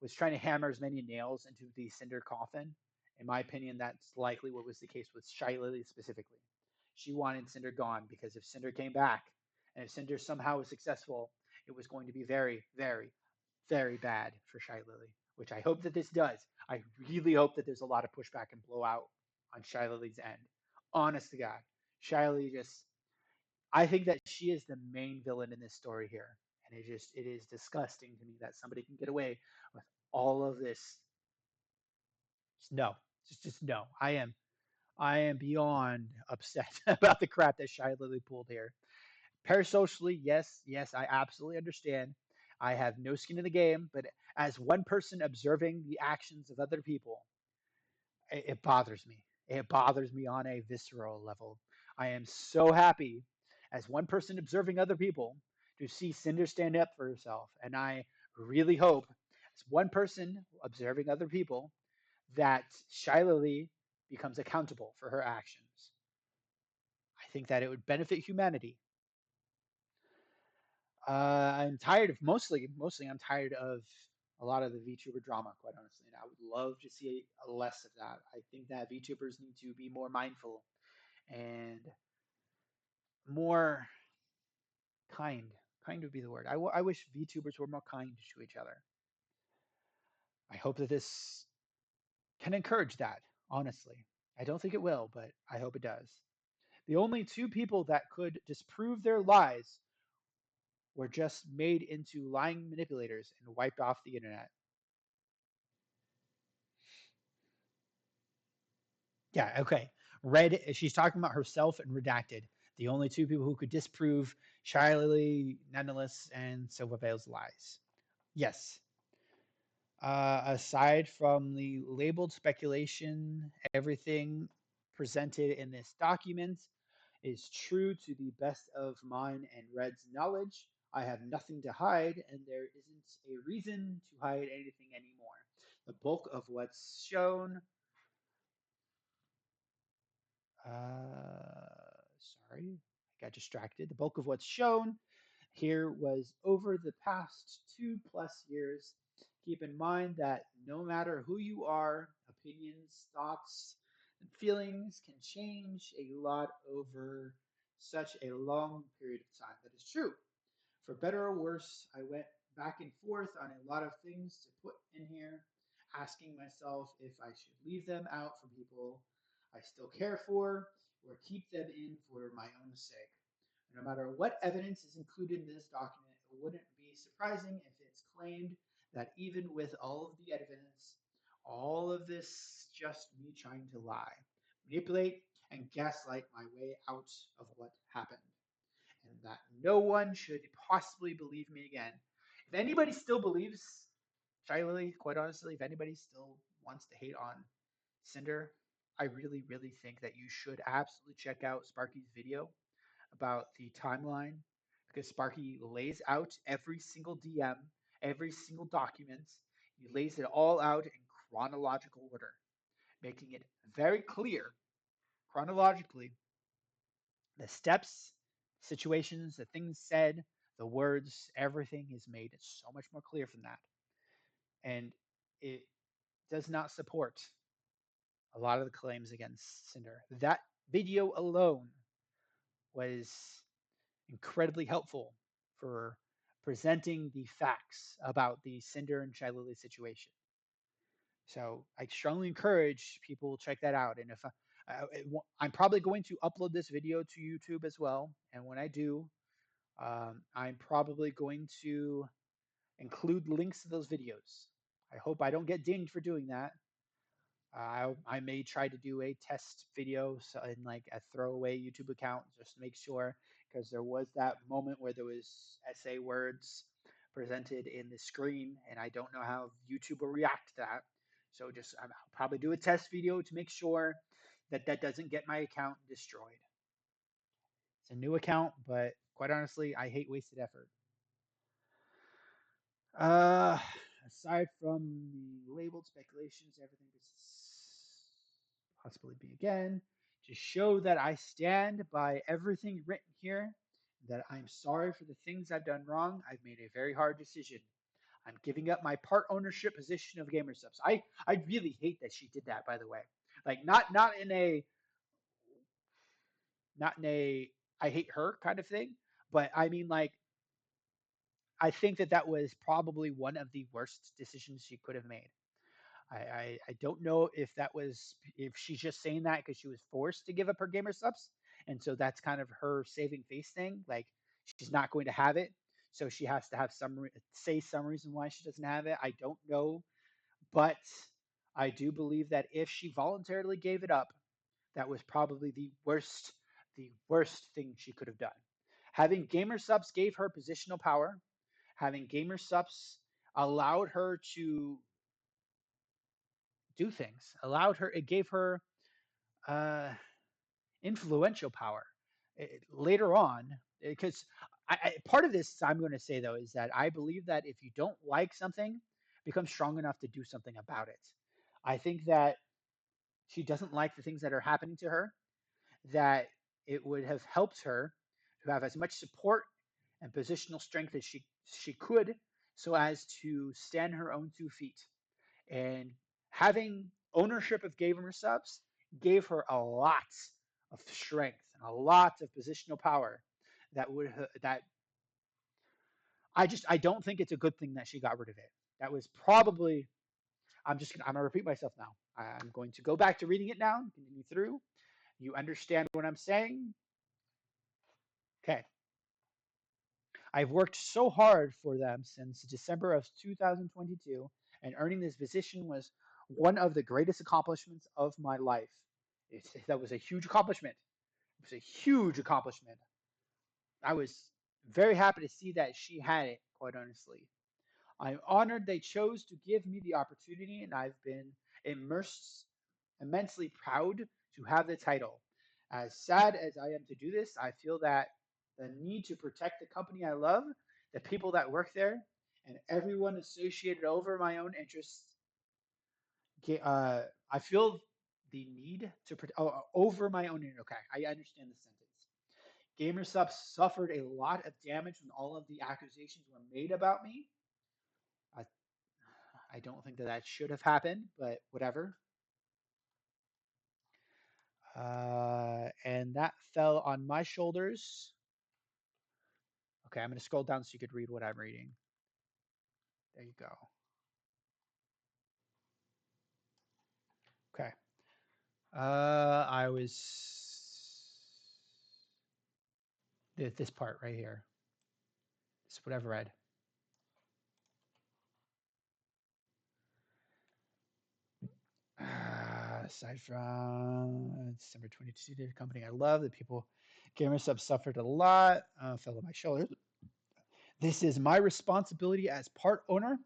was trying to hammer as many nails into the Cinder coffin. In my opinion, that's likely what was the case with Shai Lily specifically. She wanted Cinder gone because if Cinder came back and if Cinder somehow was successful, it was going to be very, very, very bad for Shai Lily, which I hope that this does. I really hope that there's a lot of pushback and blowout on Shai Lily's end. Honest to God, Shai Lily just I think that she is the main villain in this story here. And it is disgusting to me that somebody can get away with all of this. Just no. Just no. I am beyond upset about the crap that Shia Lily pulled here. Parasocially, yes, yes, I absolutely understand. I have no skin in the game, but as one person observing the actions of other people, it bothers me. It bothers me on a visceral level. I am so happy as one person observing other people to see Cinder stand up for herself. And I really hope, as one person observing other people, that Shiloh Lee becomes accountable for her actions. I think that it would benefit humanity. I'm tired of mostly I'm tired of a lot of the VTuber drama, quite honestly, and I would love to see less of that. I think that VTubers need to be more mindful and more kind. Kind would be the word. I wish VTubers were more kind to each other. I hope that this can encourage that. Honestly, I don't think it will, but I hope it does. The only two people that could disprove their lies were just made into lying manipulators and wiped off the internet. Yeah, okay. Red, she's talking about herself and Redacted, the only two people who could disprove Shiley, Nonetheless, and Silva Vale's lies. Yes. Aside from the labeled speculation, everything presented in this document is true to the best of mine and Red's knowledge. I have nothing to hide, and there isn't a reason to hide anything anymore. The bulk of what's shown sorry, I got distracted. The bulk of what's shown here was over the past 2+ years. Keep in mind that no matter who you are, opinions, thoughts, and feelings can change a lot over such a long period of time. That is true. For better or worse, I went back and forth on a lot of things to put in here, asking myself if I should leave them out for people I still care for or keep them in for my own sake. No matter what evidence is included in this document, it wouldn't be surprising if it's claimed that even with all of the evidence, all of this just me trying to lie, manipulate, and gaslight my way out of what happened and that no one should possibly believe me again. If anybody still believes Shiley, quite honestly, if anybody still wants to hate on Cinder, I really, really think that you should absolutely check out Sparky's video about the timeline because Sparky lays out every single DM, every single document. He lays it all out in chronological order, making it very clear chronologically the steps, situations, the things said, the words, everything is made so much more clear from that. And it does not support a lot of the claims against Cinder. That video alone was incredibly helpful for presenting the facts about the Cinder and Shiley situation. So I strongly encourage people to check that out. And if I'm probably going to upload this video to YouTube as well, and when I do, I'm probably going to include links to those videos. I hope I don't get dinged for doing that. I may try to do a test video in like a throwaway YouTube account just to make sure, because there was that moment where there was essay words presented in the screen, and I don't know how YouTube will react to that. So just I'll probably do a test video to make sure that that doesn't get my account destroyed. It's a new account, but quite honestly, I hate wasted effort. Uh, Aside from the labeled speculations, everything could possibly be again. To show that I stand by everything written here, that I'm sorry for the things I've done wrong. I've made a very hard decision. I'm giving up my part ownership position of GamerSubs. I really hate that she did that, by the way. Like not in a not in a I hate her kind of thing, but I mean like I think that that was probably one of the worst decisions she could have made. I don't know if that was if she's just saying that because she was forced to give up her gamer subs, and so that's kind of her saving face thing. Like she's not going to have it, so she has to have say some reason why she doesn't have it. I don't know, but I do believe that if she voluntarily gave it up, that was probably the worst thing she could have done. Having gamer subs gave her positional power. Having gamer subs allowed her to do things. Allowed her. It gave her uh, influential power. Later on, because part of this I'm going to say though is that I believe that if you don't like something, become strong enough to do something about it. I think that she doesn't like the things that are happening to her. That it would have helped her to have as much support and positional strength as she could, so as to stand her own 2 feet. And having ownership of gamer subs gave her a lot of strength and a lot of positional power that I don't think it's a good thing that she got rid of it. That was probably I'm gonna repeat myself now. I'm going to go back to reading it now and continue through. You understand what I'm saying? Okay. I've worked so hard for them since December of 2022, and earning this position was one of the greatest accomplishments of my life. That was a huge accomplishment. It was a huge accomplishment. I was very happy to see that she had it, quite honestly. I'm honored they chose to give me the opportunity, and I've been immersed, immensely proud to have the title. As sad as I am to do this, I feel that the need to protect the company I love, the people that work there, and everyone associated over my own interests. I feel the need to over my own. Okay, I understand the sentence. GamerSup suffered a lot of damage when all of the accusations were made about me. I, I don't think that that should have happened, but whatever. And that fell on my shoulders. Okay, I'm going to scroll down so you could read what I'm reading. There you go. Okay. I was this part right here. This is what I've read. Aside from December 22, the company I love, the people, GamerSub suffered a lot, fell on my shoulders. This is my responsibility as part owner,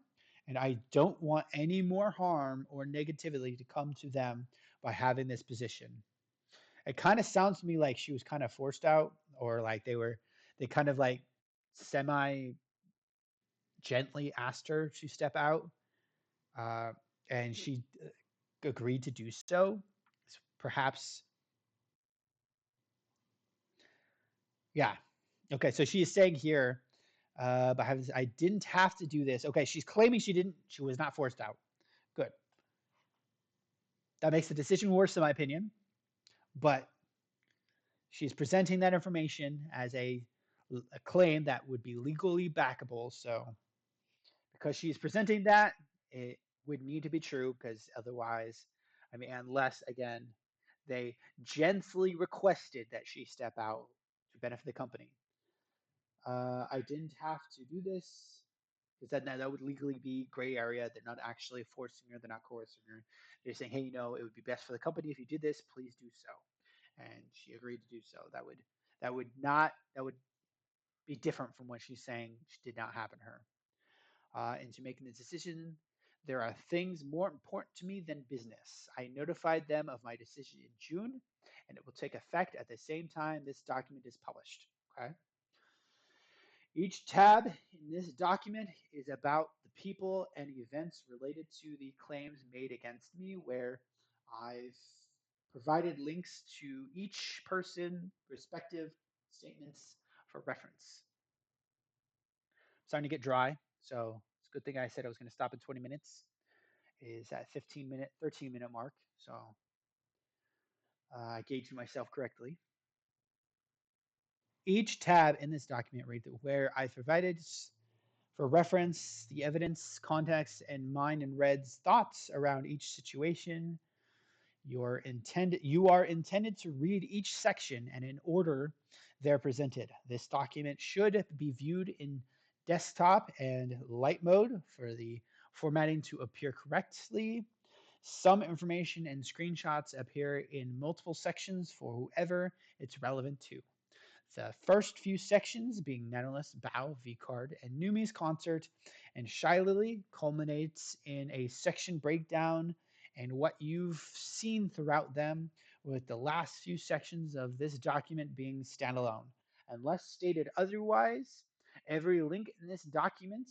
and I don't want any more harm or negativity to come to them by having this position. It kind of sounds to me like she was kind of forced out, or like they kind of like semi gently asked her to step out, uh, and she agreed to do so. Perhaps, yeah. Okay, so she is saying here, but I didn't have to do this. Okay, she's claiming she was not forced out. Good. That makes the decision worse, in my opinion. But she's presenting that information as a claim that would be legally backable. So because she's presenting that, it would need to be true because otherwise, I mean, unless again they gently requested that she step out to benefit the company. I didn't have to do this because that would legally be gray area. They're not actually forcing her. They're not coercing her. They're saying, hey, it would be best for the company if you did this. Please do so. And she agreed to do so. That would be different from what she's saying did not happen to her. into making the decision. There are things more important to me than business. I notified them of my decision in June, and it will take effect at the same time this document is published. Okay. Each tab in this document is about the people and events related to the claims made against me, where I've provided links to each person, respective statements for reference. Starting to get dry, so it's a good thing I said I was going to stop in 20 minutes. It is at 15-minute, 13-minute mark, so I gauged myself correctly. Each tab in this document, right, where I provided for reference the evidence, context, and mine and Red's thoughts around each situation. You are intended to read each section and in order they're presented. This document should be viewed in desktop and light mode for the formatting to appear correctly. Some information and screenshots appear in multiple sections for whoever it's relevant to. The first few sections, being Nanolis, Bow, V Card, and Numi's concert, and Shy Lily, culminates in a section breakdown and what you've seen throughout them, with the last few sections of this document being standalone. Unless stated otherwise, every link in this document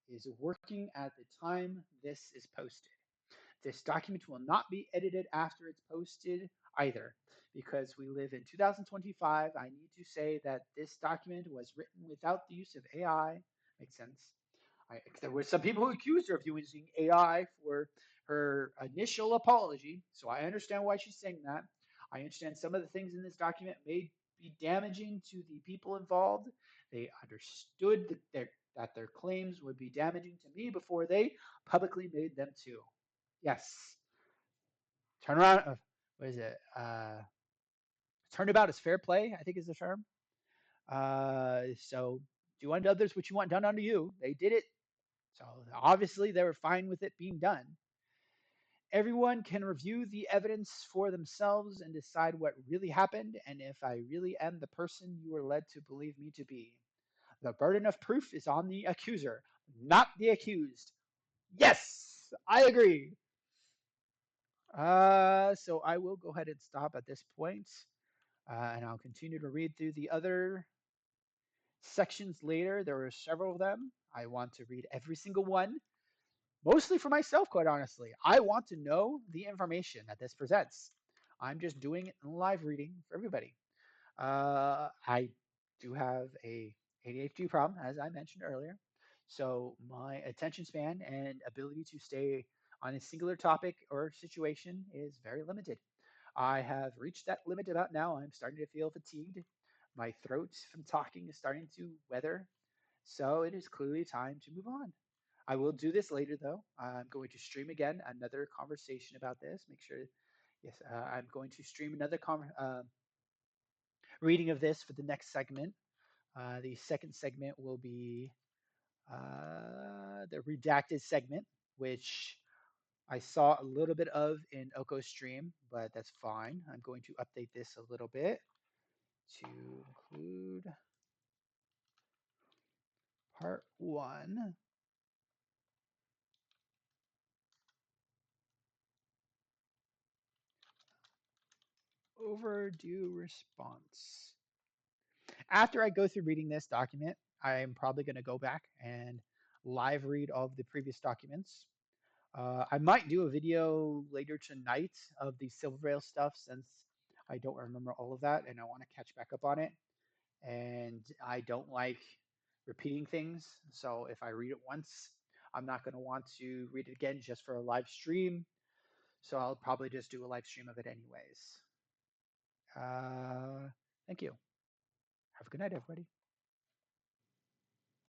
is working at the time this is posted. This document will not be edited after it's posted either. Because we live in 2025, I need to say that this document was written without the use of AI. Makes sense. There were some people who accused her of using AI for her initial apology, so I understand why she's saying that. I understand some of the things in this document may be damaging to the people involved. They understood that their claims would be damaging to me before they publicly made them too. Yes. Turn around. What is it? Turnabout is fair play, I think is the term. So do unto others what you want done unto you. They did it. So obviously they were fine with it being done. Everyone can review the evidence for themselves and decide what really happened and if I really am the person you are led to believe me to be. The burden of proof is on the accuser, not the accused. Yes, I agree. So I will go ahead and stop at this point, and I'll continue to read through the other sections later. There were several of them. I want to read every single one, mostly for myself, quite honestly. I want to know the information that this presents. I'm just doing it in live reading for everybody. I do have a ADHD problem, as I mentioned earlier. So my attention span and ability to stay on a singular topic or situation is very limited. I have reached that limit about now. I'm starting to feel fatigued. My throat from talking is starting to weather. So it is clearly time to move on. I will do this later, though. I'm going to stream again another conversation about this. Make sure, yes, I'm going to stream another reading of this for the next segment. The second segment will be the redacted segment, which I saw a little bit of in Oko's stream, but that's fine. I'm going to update this a little bit to include part one. Overdue response. After I go through reading this document, I'm probably going to go back and live read all of the previous documents. I might do a video later tonight of the Silver Rail stuff since I don't remember all of that and I want to catch back up on it. And I don't like repeating things. So if I read it once, I'm not going to want to read it again just for a live stream. So I'll probably just do a live stream of it anyways. Thank you. Have a good night, everybody.